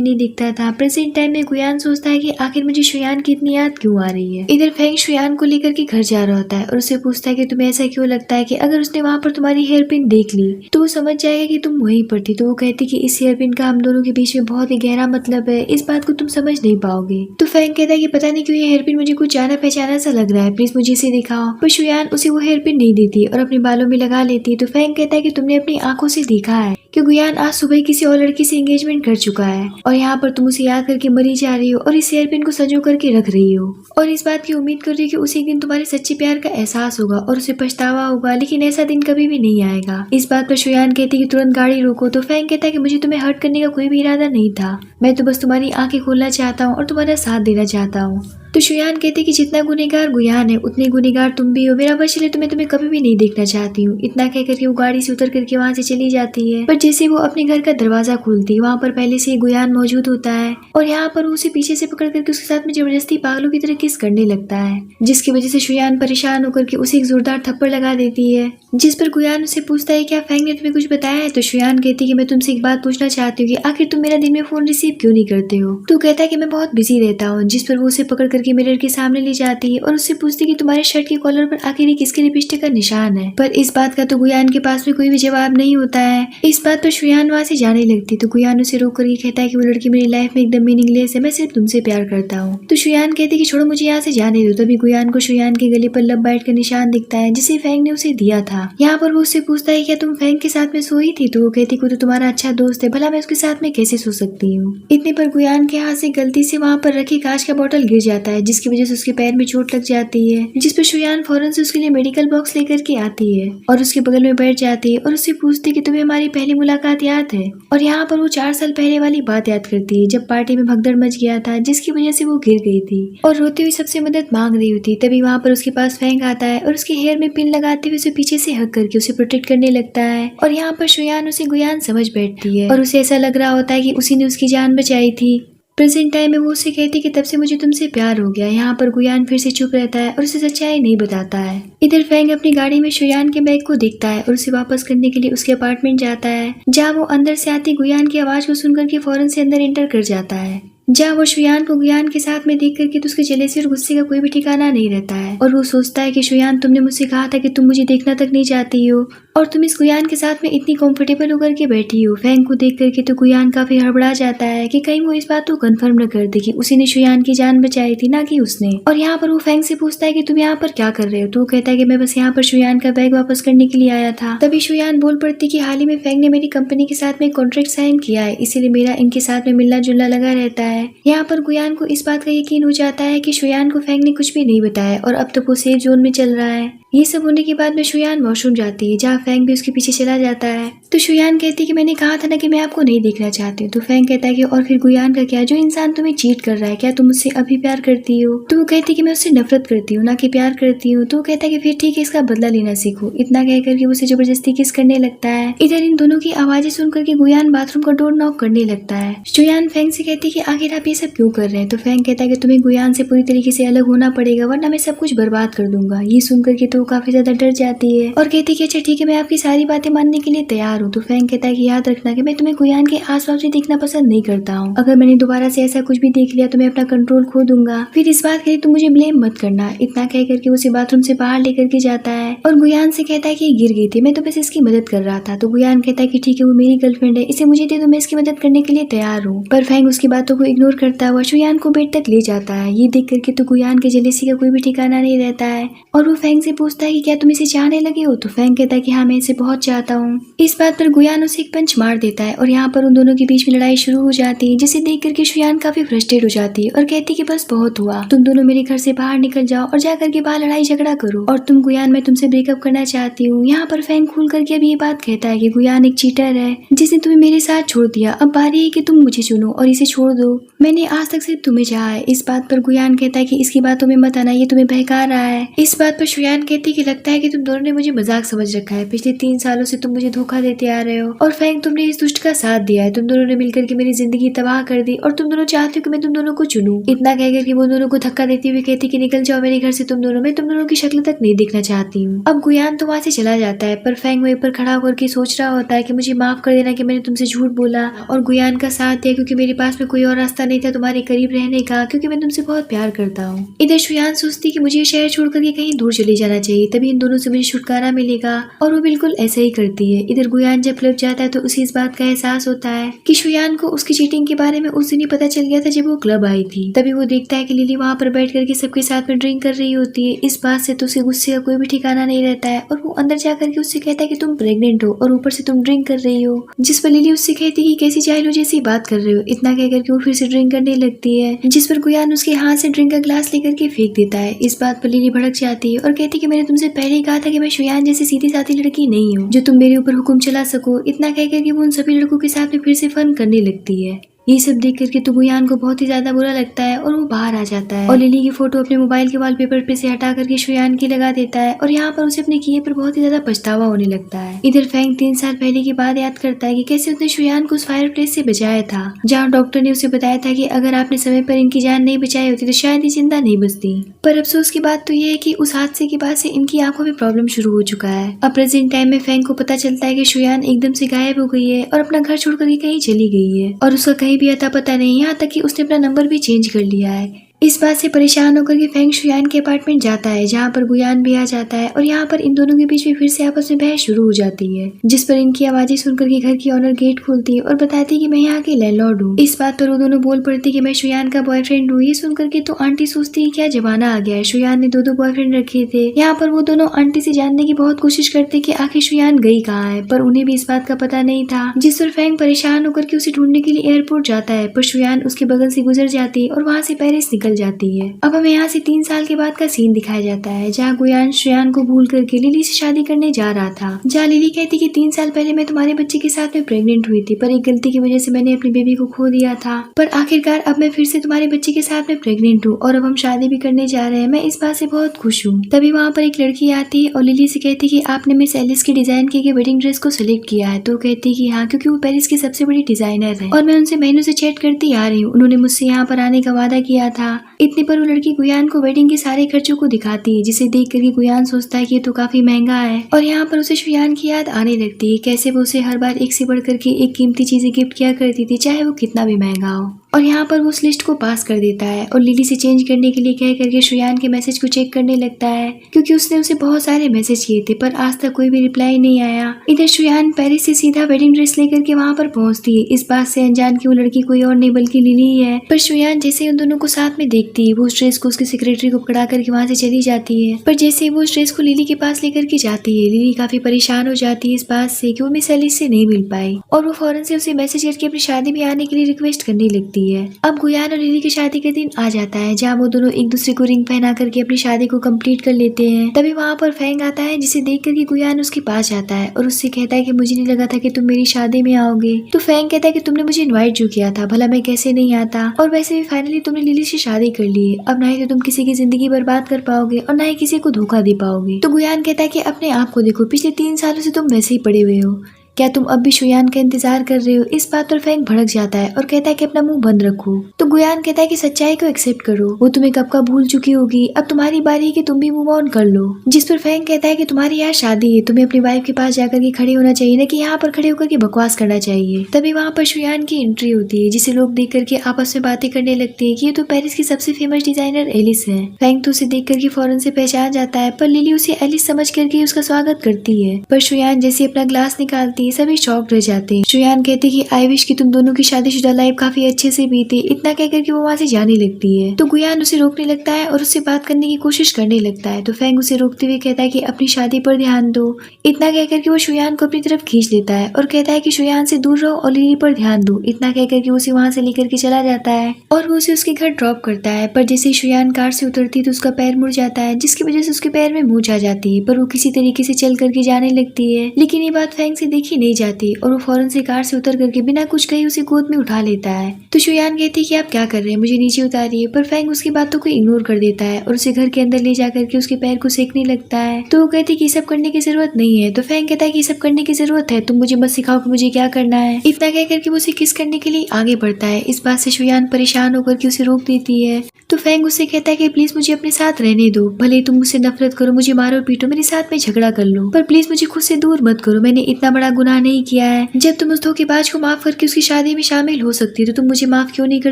नहीं दिखता था। प्रेजेंट टाइम में गुयान सोचता है कि आखिर मुझे शुयान की इतनी याद क्यों आ रही है। इधर फेंग शुयान को लेकर के घर जा रहा होता है और उससे पूछता है कि तुम्हें ऐसा क्यों लगता है कि अगर उसने वहाँ पर तुम्हारी हेयर पिन देख ली तो वो समझ जाएगा कि तुम वहीं पर थी। तो वो कहती कि इस हेयर पिन का हम दोनों के बीच में बहुत ही गहरा मतलब है, इस बात को तुम समझ नहीं पाओगे। तो फेंग कहता है कि पता नहीं क्यों ये हेयर पिन मुझे कुछ जाना पहचाना सा लग रहा है, प्लीज मुझे इसे दिखाओ। पर शुयान उसे वो हेयर पिन नहीं देती और अपने बालों में लगा लेती है। तो फेंग कहता है कि तुमने अपनी आंखों से देखा है कि गुयान आज सुबह किसी और लड़की से एंगेजमेंट कर चुका है और यहाँ पर तुम उसे याद करके मरी जा रही हो और इस हेयर पिन को संजो करके रख रही हो और इस बात की उम्मीद कर रही हो कि उसे एक दिन तुम्हारे सच्चे प्यार का एहसास होगा और उसे पछतावा होगा, लेकिन ऐसा दिन कभी भी नहीं आएगा। इस बात पर शुयान कहती कि तुरंत गाड़ी रोको। तो फेंग कहता है कि मुझे तुम्हें हर्ट करने का कोई भी इरादा नहीं था, मैं तो बस तुम्हारी आंखें खोलना चाहता हूँ और तुम्हारा साथ देना चाहता हूँ। तो शुयान कहते कि जितना गुनहगार गुयान है उतने गुनहगार तुम भी हो, मेरा बस चले तो मैं तुम्हें कभी भी नहीं देखना चाहती हूँ। इतना कह करके वो गाड़ी से उतर करके वहाँ से चली जाती है, पर जैसे वो अपने घर का दरवाजा खोलती है वहाँ पर पहले से गुयान मौजूद होता है और यहाँ पर वो उसे पीछे से पकड़ करके उसके साथ में जबरदस्ती पागलों की तरह किस करने लगता है, जिसकी वजह से शुयान परेशान होकर के उसे एक जोरदार थप्पड़ लगा देती है। जिस पर गुयान उसे पूछता है क्या फेंग ने तुम्हें कुछ बताया है। तो शुयान कहती है कि मैं तुमसे एक बात पूछना चाहती हूँ कि आखिर तुम मेरा दिन में फोन रिसीव क्यों नहीं करते हो। तो कहता है कि मैं बहुत बिजी रहता हूँ। जिस पर वो उसे पकड़ करके मिरर के सामने ले जाती है और उससे पूछती है कि तुम्हारे शर्ट के कॉलर पर आखिर किसके लिपस्टिक का निशान है। पर इस बात का तो गुयान के पास में कोई भी जवाब नहीं होता है। इस बात पर शुयान वहाँ से जाने लगती तो गुयान उसे रोक करके कहता है कि वो लड़की मेरी लाइफ में एकदम मीनिंगलेस है, मैं सिर्फ तुमसे प्यार करता हूँ। तो शुयान कहती कि छोड़ो मुझे यहाँ से जाने दो। तभी गुयान को शुयान के गले पर लव बाइट का निशान दिखता है जिसे फेंग ने उसे दिया था। यहाँ पर वो उससे पूछता है क्या तुम फेंग के साथ में सोई थी। तो वो कहती कि तो तुम्हारा अच्छा दोस्त है, भला मैं उसके साथ में कैसे सो सकती हूँ। इतने पर गुयान के हाथ से गलती से वहाँ पर रखी कांच का बोतल गिर जाता है, जिसकी वजह से उसके पैर में चोट लग जाती है। जिस पर शुयान फौरन से उसके लिए मेडिकल बॉक्स लेकर के आती है और उसके बगल में बैठ जाती है और उससे पूछती है कि तुम्हें हमारी पहली मुलाकात याद है। और यहाँ पर वो 4 साल पहले वाली बात याद करती है जब पार्टी में भगदड़ मच गया था, जिसकी वजह से वो गिर गई थी और रोती हुई सबसे मदद मांग रही होती। तभी वहाँ पर उसके पास फेंग आता है और उसके हेयर में पिन लगाते हुए उसे पीछे से हक करके उसे प्रोटेक्ट करने लगता है। और यहाँ पर शुयान उसे गुयान समझ बैठती है और उसे ऐसा लग रहा होता है कि उसी ने उसकी जान बचाई थी। प्रेजेंट टाइम में वो उसे कहती कि तब से मुझे तुमसे प्यार हो गया। यहाँ पर गुयान फिर से चुप रहता है और उसे सच्चाई नहीं बताता है। इधर फेंग अपनी गाड़ी में शुयान के बैग को देखता है और उसे वापस करने के लिए उसके अपार्टमेंट जाता है, जहाँ वो अंदर से आती गुयान की आवाज को सुनकर के फौरन से अंदर एंटर कर जाता है। जहाँ वो शुयान को गुयान के साथ में देख करके तो उसके जेलसी और गुस्से का कोई भी ठिकाना नहीं रहता है और वो सोचता है कि शुयान तुमने मुझसे कहा था कि तुम मुझे देखना तक नहीं चाहती हो और तुम इस गुयान के साथ में इतनी कंफर्टेबल होकर के बैठी हो। फेंग को देख करके तो गुयान काफी हड़बड़ा जाता है कि कहीं वो इस बात को कंफर्म न कर दे कि उसी ने शुयान की जान बचाई थी, ना कि उसने। और यहाँ पर वो फेंग से पूछता है कि तुम यहाँ पर क्या कर रहे हो। तो वो कहता है कि मैं बस यहाँ पर शुयान का बैग वापस करने के लिए आया था। तभी शुयान बोल पड़ती कि हाल ही में फेंग ने मेरी कंपनी के साथ में कॉन्ट्रैक्ट साइन किया है, इसीलिए मेरा इनके साथ में मिलना जुलना लगा रहता है। यहाँ पर गुयान को इस बात का यकीन हो जाता है कि शुयान को फेंग ने कुछ भी नहीं बताया और अब तक वो सेफ जोन में चल रहा है। ये सब होने के बाद में शुयान वॉशरूम जाती है, जहाँ फेंग भी उसके पीछे चला जाता है। तो शुयान कहती है कि मैंने कहा था ना कि मैं आपको नहीं देखना चाहती हूँ। तो फेंग कहता है कि और फिर गुयान का क्या, जो इंसान तुम्हें चीट कर रहा है, क्या तुम उससे अभी प्यार करती हो। तो वो कहती है कि मैं उससे नफरत करती हूँ, ना कि प्यार करती हूँ। तो वो कहता है कि फिर ठीक है, इसका बदला लेना सीखो। इतना कहकर के उसे जबरदस्ती किस करने लगता है। इधर इन दोनों की आवाजें सुनकर के गुयान बाथरूम का डोर नॉक करने लगता है। शुयान फेंग से कहती है कि आखिर आप ये सब क्यों कर रहे हैं। तो फेंग कहता है कि तुम्हें गुयान से पूरी तरीके से अलग होना पड़ेगा, वरना मैं सब कुछ बर्बाद कर दूंगा। ये सुनकर के तो काफी ज्यादा डर जाती है और कहती है कि अच्छा ठीक है, मैं आपकी सारी बातें मानने के लिए तैयार हूँ। तो फेंग कहता है कि याद रखना कि मैं तुम्हें गुयान के आस-पास भी देखना पसंद नहीं करता हूँ। अगर मैंने दोबारा से ऐसा कुछ भी देख लिया तो मैं अपना कंट्रोल खो दूंगा, फिर इस बात के लिए तुम मुझे ब्लेम मत करना। इतना कह करके उसे बाथरूम से बाहर लेकर के जाता है और गुयान से कहता है कि गिर गई थी, मैं तो बस इसकी मदद कर रहा था। तो गुयान कहता है कि ठीक है, वो मेरी गर्लफ्रेंड है, इसे मुझे दे दो, मैं इसकी मदद करने के लिए तैयार हूँ। पर फेंग उसकी बातों को इग्नोर करता हुआ शुयान को बेड तक ले जाता है। ये देख करके तो गुयान के जेलसी का कोई भी ठिकाना नहीं रहता है और वो फेंग से पूछता है कि क्या तुम इसे चाहने लगे हो। तो फेंग कहता है कि हाँ, मैं इसे बहुत चाहता हूँ। इस बात बात पर गुयान उसे एक पंच मार देता है और यहाँ पर उन दोनों के बीच में लड़ाई शुरू हो जाती है, जिसे देख करके शुयान काफी फ्रस्ट्रेट हो जाती है और कहती है कि बस बहुत हुआ, तुम दोनों मेरे घर से बाहर निकल जाओ और जाकर के बाहर लड़ाई झगड़ा करो, और तुम गुयान मैं तुमसे ब्रेकअप करना चाहती हूँ। यहाँ पर फैंग खुल करके अब ये बात कहता है कि गुयान एक चीटर है जिसने तुम्हें मेरे साथ छोड़ दिया, अब बारी है कि तुम मुझे चुनो और इसे छोड़ दो, मैंने आज तक सिर्फ तुम्हें चाहा है। इस बात पर गुयान कहता है कि इसकी बातों में मत आना, ये तुम्हें बहका रहा है। इस बात पर शुयान कहती है कि लगता है कि तुम दोनों ने मुझे मजाक समझ रखा है, पिछले 3 सालों से तुम मुझे धोखा देते आ रहे हो और फैंग तुमने इस दुष्ट का साथ दिया है, तुम दोनों ने मिलकर के मेरी जिंदगी तबाह कर दी और तुम दोनों चाहते हो कि मैं तुम दोनों को चुनूं। इतना कहकर कि वो दोनों को धक्का देती हुई कहती कि निकल जाओ मेरे घर से तुम दोनों, मैं तुम दोनों की शक्ल तक नहीं देखना चाहती हूँ। अब गुयान तो वहाँ से चला जाता है, पर फैंग वहीं पर खड़ा होकर के सोच रहा होता है कि मुझे माफ कर देना कि मैंने तुमसे झूठ बोला और गुयान का साथ दिया, क्योंकि मेरे पास में कोई और रास्ता नहीं था तुम्हारे करीब रहने का, क्योंकि मैं तुमसे बहुत प्यार करता हूँ। इधर शुयान सोचती कि मुझे शहर छोड़ करके कहीं दूर चले जाना चाहिए, तभी इन दोनों से मुझे छुटकारा मिलेगा, और वो बिल्कुल ऐसा ही करती है। इधर गुयान जब क्लब जाता है तो उसे इस बात का एहसास होता है कि शुयान को उसकी चीटिंग के बारे में उस दिन ही पता चल गया था जब वो क्लब आई थी। तभी वो देखता है कि लिली वहाँ पर बैठ करके सबके साथ में ड्रिंक कर रही होती है। इस बात से तो उसे गुस्से का कोई भी ठिकाना नहीं रहता है और वो अंदर जाकर के उससे कहता है कि तुम प्रेग्नेंट हो और ऊपर से तुम ड्रिंक कर रही हो, जिस पर लिली उससे कहती है कि कैसी जाहिल हो जैसी बात कर रहे हो। इतना कहकर के वो फिर से ड्रिंक करने लगती है, जिस पर गुयान उसके हाथ से ड्रिंक का ग्लास लेकर के फेंक देता है। इस बात पर लिली भड़क जाती है और कहती है कि मैंने तुमसे पहले ही कहा था कि मैं शुयान जैसी सीधी साधी लड़की नहीं हूँ जो तुम मेरे ऊपर हुक्म चला सको। इतना कहकर के वो उन सभी लड़कों के साथ में फिर से फन करने लगती है। ये सब देख करके तो गुयान को बहुत ही ज्यादा बुरा लगता है और वो बाहर आ जाता है और लिली की फोटो अपने मोबाइल के वॉलपेपर पे से हटा करके शुयान की लगा देता है और यहाँ पर उसे अपने किए पर बहुत ही ज्यादा पछतावा होने लगता है। इधर फैंग 3 साल पहले की बात याद करता है कि कैसे उसने शुयान को उस फायर प्लेस से बचाया था, जहाँ डॉक्टर ने उसे बताया था कि अगर आपने समय पर इनकी जान नहीं बचाई होती तो शायद ये जिंदा नहीं बचती। पर अफसोस की बात तो ये है कि उस हादसे के बाद से इनकी आंखों में प्रॉब्लम शुरू हो चुका है। अब प्रेजेंट टाइम में फैंग को पता चलता है कि शुयान एकदम से गायब हो गई है और अपना घर छोड़ करके कहीं चली गई है और उसका कहीं भी अता पता नहीं, यहाँ तक कि उसने अपना नंबर भी चेंज कर लिया है। इस बात से परेशान होकर के फैंग शुयान के अपार्टमेंट जाता है, जहाँ पर गुयान भी आ जाता है और यहाँ पर इन दोनों के बीच में फिर से आपस में बहस शुरू हो जाती है, जिस पर इनकी आवाजें सुनकर के घर की ऑनर गेट खोलती है और बताती है कि मैं यहाँ के लैंडलॉर्ड हूँ। इस बात पर वो दोनों बोल पड़ती कि मैं शुयान का बॉयफ्रेंड हूँ। ये सुनकर के तो आंटी सोचती है क्या जमाना आ गया है, शुयान ने 2 बॉयफ्रेंड रखे थे। यहाँ पर वो दोनों आंटी से जानने की बहुत कोशिश करते कि आखिर शुयान गई कहाँ है, पर उन्हें भी इस बात का पता नहीं था, जिस पर फैंग परेशान होकर के उसे ढूंढने के लिए एयरपोर्ट जाता है, पर शुयान उसके बगल से गुजर जाती है और वहाँ से पेरिस निकल जाती है। अब हमें यहाँ से 3 साल के बाद का सीन दिखाया जाता है, जहाँ गुयान शुयान को भूल करके लिली से शादी करने जा रहा था, जहाँ लिली कहती कि 3 साल पहले मैं तुम्हारे बच्चे के साथ में प्रेग्नेंट हुई थी, पर एक गलती की वजह से मैंने अपनी बेबी को खो दिया था, पर आखिरकार अब मैं फिर से तुम्हारे बच्चे के साथ में प्रेग्नेंट हूँ और अब हम शादी भी करने जा रहे हैं, मैं इस बात से बहुत खुश हूँ। तभी वहाँ पर एक लड़की आती है और लिली से कहती कि आपने मिस एलिस की डिजाइन की वेडिंग ड्रेस को सिलेक्ट किया है, तो कहती कि हाँ, क्योंकि वो पेरिस की सबसे बड़ी डिजाइनर है और मैं उनसे महीनों से चैट करती आ रही हूँ, उन्होंने मुझसे यहाँ पर आने का वादा किया था। इतने पर वो लड़की गुयान को वेडिंग के सारे खर्चों को दिखाती है, जिसे देख कर गुयान सोचता है कि ये तो काफी महंगा है और यहाँ पर उसे शुयान की याद आने लगती है, कैसे वो उसे हर बार एक से बढ़ करके एक कीमती चीजें गिफ्ट किया करती थी, चाहे वो कितना भी महंगा हो। और यहाँ पर वो उस लिस्ट को पास कर देता है और लिली से चेंज करने के लिए कह करके शुयान के मैसेज को चेक करने लगता है, क्योंकि उसने उसे बहुत सारे मैसेज किए थे पर आज तक कोई भी रिप्लाई नहीं आया। इधर शुयान पेरिस से सीधा वेडिंग ड्रेस लेकर के वहाँ पर पहुँचती है, इस बात से अनजान की वो लड़की कोई और नहीं बल्कि लिली ही है। पर शुयान जैसे ही उन दोनों को साथ में देखती है, वो उस ड्रेस को उसकी सेक्रेटरी को पकड़ा करके वहाँ से चली जाती है। पर जैसे ही वो उस ड्रेस को लिली के पास लेकर के जाती है, लिली काफी परेशान हो जाती है इस बात से कि वो मिस एलिस से नहीं मिल पाई और वो फौरन से उसे मैसेज करके अपनी शादी में आने के लिए रिक्वेस्ट करने लगती है। अब गुयान और लिली की शादी का दिन आ जाता है, जहाँ वो दोनों एक दूसरे को रिंग पहना करके अपनी शादी को कंप्लीट कर लेते हैं। तभी वहाँ पर फैंग आता है, जिसे देख करके गुयान उसके पास जाता है और उससे कहता है कि मुझे नहीं लगा था कि तुम मेरी शादी में आओगे। तो फैंग कहता है कि तुमने मुझे इनवाइट जो किया था, भला मैं कैसे नहीं आता, और वैसे भी फाइनली तुमने लिली से शादी कर ली है, अब ना ही तो तुम किसी की जिंदगी बर्बाद कर पाओगे और ना ही किसी को धोखा दे पाओगे। तो गुयान कहता है कि अपने आप को देखो, पिछले 3 सालों से तुम वैसे ही पड़े हुए हो, क्या तुम अब भी शुयान का इंतजार कर रहे हो। इस बात पर फैंग भड़क जाता है और कहता है कि अपना मुंह बंद रखो। तो गुयान कहता है कि सच्चाई को एक्सेप्ट करो, वो तुम्हें कब का भूल चुकी होगी, अब तुम्हारी बारी है कि तुम भी मूव ऑन कर लो। जिस पर फैंग कहता है कि तुम्हारी यहाँ शादी है, तुम्हें अपनी वाइफ के पास जाकर के खड़े होना चाहिए, न कि यहाँ पर खड़े होकर के बकवास करना चाहिए। तभी वहाँ पर शुयान की एंट्री होती है, जिसे लोग देख करके आपस में बातें करने लगते हैं कि ये तो पेरिस की सबसे फेमस डिजाइनर एलिस है। फैंग तो उसे देख करके फौरन से पहचान जाता है, पर लिली उसे एलिस समझ करके उसका स्वागत करती है। पर शुयान जैसे अपना ग्लास निकालती ही सभी शॉक्ड रह जाते हैं। शुयान कहती कि आई विश कि तुम दोनों की शादीशुदा लाइफ काफी अच्छे से बीते। इतना कहकर के वो वहाँ से जाने लगती है तो गुयान उसे रोकने लगता है और उससे बात करने की कोशिश करने लगता है। तो फेंग उसे रोकते हुए कहता है कि अपनी शादी पर ध्यान दो। इतना कहकर के वो शुयान को अपनी तरफ खींच लेता है और कहता है कि शुयान से दूर रहो और लिली पर ध्यान दो। इतना कहकर के उसे वहाँ से लेकर के चला जाता है और वो उसे उसके घर ड्रॉप करता है। पर जैसे ही शुयान कार से उतरती है तो उसका पैर मुड़ जाता है, जिसकी वजह से उसके पैर में मूंछ आ जाती है। पर वो किसी तरीके से चल करके जाने लगती है, लेकिन ये बात फेंग से देखी नहीं जाती और वो फौरन से कार से उतर करके बिना कुछ कहे उसे गोद में उठा लेता है। तो शुयान कहती है कि आप क्या कर रहे हैं, मुझे नीचे उतारिए। पर फेंग उसकी बातों को इग्नोर कर देता है और उसे घर के अंदर ले जाकर के उसके पैर को सेकने लगता है। तो वो कहती है कि सब करने की जरूरत नहीं है। तो फेंग कहता है कि सब करने की जरूरत है, तुम मुझे मत सिखाओ कि मुझे क्या करना है। इतना कहकर के वो उसे किस करने के लिए आगे बढ़ता है। इस बात से शुयान परेशान होकर के उसे रोक देती है। तो फेंग उससे कहता है कि प्लीज मुझे अपने साथ रहने दो, भले तुम मुझसे नफरत करो, मुझे मारो पीटो, मेरे साथ में झगड़ा कर लो, पर प्लीज मुझे खुद से दूर मत करो। मैंने इतना बड़ा गुनाह नहीं किया है। जब तुम उस धोखेबाज को माफ करके उसकी शादी में शामिल हो सकती हो तो तुम मुझे माफ क्यों नहीं कर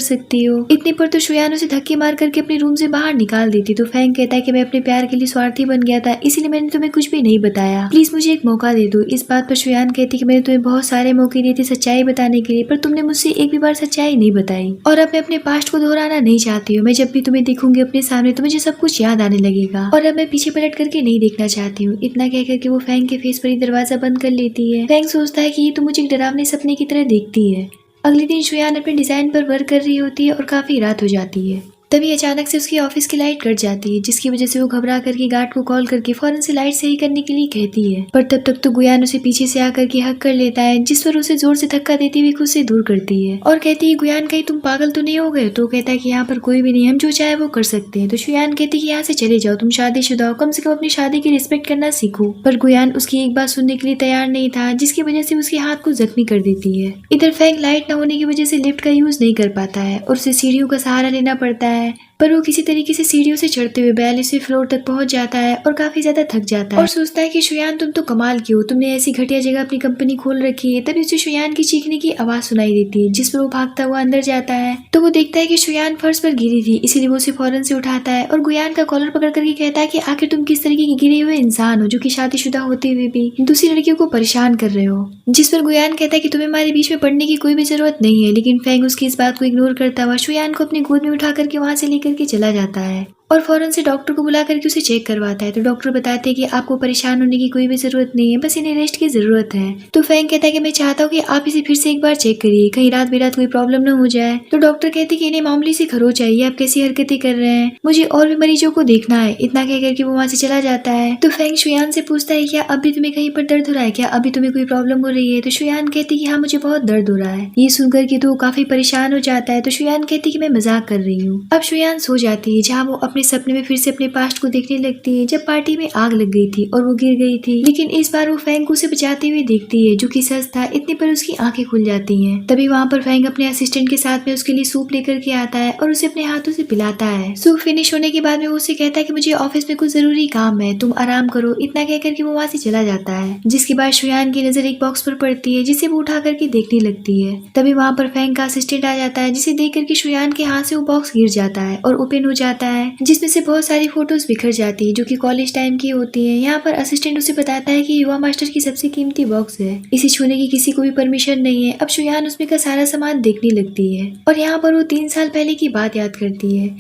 सकती हो। इतने पर तो शुयान उसे धक्के मार करके अपने रूम से बाहर निकाल देती। तो फेंग कहता है कि मैं अपने प्यार के लिए स्वार्थी बन गया था, इसीलिए मैंने तुम्हें कुछ भी नहीं बताया, प्लीज मुझे एक मौका दे दो। इस बात पर शुयान कहती कि मैंने तुम्हें बहुत सारे मौके दिए थे सच्चाई बताने के लिए, पर तुमने मुझसे एक भी बार सच्चाई नहीं बताई और अब मैं अपने पास्ट को दोहराना नहीं चाहती हूँ। मैं जब भी तुम्हें देखूंगी अपने सामने तो मुझे सब कुछ याद आने लगेगा और अब मैं पीछे पलट करके नहीं देखना चाहती हूँ। इतना कहकर के वो फेंग के फेस पर ही दरवाजा बंद कर लेती है। फेंग सोचता है कि ये तो मुझे एक डरावने सपने की तरह देखती है। अगले दिन शुयान अपने डिजाइन पर वर्क कर रही होती है और काफी रात हो जाती है। तभी अचानक से उसकी ऑफिस की लाइट कट जाती है, जिसकी वजह से वो घबरा करके गार्ड को कॉल करके फौरन से लाइट सही करने के लिए कहती है। पर तब तक तो गुयान उसे पीछे से आकर के हक कर लेता है, जिस पर उसे जोर से धक्का देती हुई खुद से दूर करती है और कहती है गुयान कहीं तुम पागल तो नहीं हो गए। तो कहता है कि यहाँ पर कोई भी नहीं, हम जो चाहे वो कर सकते हैं। तो शुयान कहती है यहाँ से चले जाओ, तुम शादीशुदा हो, कम से कम अपनी शादी की रिस्पेक्ट करना सीखो। पर गुयान उसकी एक बात सुनने के लिए तैयार नहीं था, जिसकी वजह से उसके हाथ को जख्मी कर देती है। इधर फेंग लाइट न होने की वजह से लिफ्ट का यूज नहीं कर पाता है और उसे सीढ़ियों का सहारा लेना पड़ता है। पर वो किसी तरीके से सीढ़ियों से चढ़ते हुए 42वें फ्लोर तक पहुंच जाता है और काफी ज्यादा थक जाता है और सोचता है कि शुयान तुम तो कमाल की हो, तुमने ऐसी घटिया जगह अपनी कंपनी खोल रखी है। तभी उसे शुयान की चीखने की आवाज सुनाई देती है, जिस पर वो भागता हुआ अंदर जाता है। तो वो देखता है कि शुयान फर्श पर गिरी थी, इसीलिए वो उसे फौरन से उठाता है और गुयान का कॉलर पकड़ करके कहता है कि आखिर तुम किस तरीके के गिरे हुए इंसान हो जो कि शादीशुदा होते हुए भी दूसरी लड़कियों को परेशान कर रहे हो। जिस पर गुयान कहता है कि तुम्हें हमारे बीच में पड़ने की कोई भी जरूरत नहीं है, लेकिन फेंग उसकी इस बात को इग्नोर करता हुआ शुयान को अपनी गोद में उठा करके वहां से लेकर के चला जाता है और फौरन से डॉक्टर को बुला करके उसे चेक करवाता है। तो डॉक्टर बताते हैं कि आपको परेशान होने की कोई भी जरूरत नहीं है, बस इन्हें रेस्ट की जरूरत है। तो फेंग कहता है कि मैं चाहता हूँ कि आप इसे फिर से एक बार चेक करिए, कहीं रात बेरात कोई प्रॉब्लम न हो जाए। तो डॉक्टर कहते हैं कि इन्हें मामूली सी खरोच आई है, आप कैसी हरकतें कर रहे हैं, मुझे और भी मरीजों को देखना है। इतना कह करके वो वहाँ से चला जाता है। तो फेंग शुयान से पूछता है क्या अभी तुम्हें कहीं पर दर्द हो रहा है, क्या अभी तुम्हें कोई प्रॉब्लम हो रही है। तो शुयान कहती है कि हाँ मुझे बहुत दर्द हो रहा है। ये सुनकर के तो काफी परेशान हो जाता है। तो शुयान कहती है कि मैं मजाक कर रही हूँ। अब शुयान सो जाती है, जहाँ वो अपने सपने में फिर से अपने पास्ट को देखने लगती है जब पार्टी में आग लग गई थी और वो गिर गई थी। लेकिन इस बार वो फेंग को उसे बचाते हुए देखती है, जो कि सच था। इतने पर उसकी आंखें खुल जाती हैं। तभी वहाँ पर फेंग अपने असिस्टेंट के साथ में उसके लिए सूप लेकर के आता है और उसे अपने हाथों से पिलाता है। सूप फिनिश होने के बाद में वो उसे कहता है कि मुझे ऑफिस में कुछ जरूरी काम है, तुम आराम करो। इतना कहकर के वो वहाँ से चला जाता है। जिसके बाद शुयान की नजर एक बॉक्स पर पड़ती है, जिसे वो उठा करके देखने लगती है। तभी वहाँ पर फेंग का असिस्टेंट आ जाता है, जिसे देख करके शुयान के हाथ से वो बॉक्स गिर जाता है और ओपन हो जाता है, जिसमें से बहुत सारी फोटोज बिखर जाती है जो कि कॉलेज टाइम की होती है। यहाँ पर असिस्टेंट उसे बताता है कि युवा मास्टर की सबसे कीमती बॉक्स है, इसे छूने की किसी को भी परमिशन नहीं है। अब शुयान उसमें का सारा सामान देखने लगती है और यहाँ पर वो 3 साल पहले की बात याद करती है,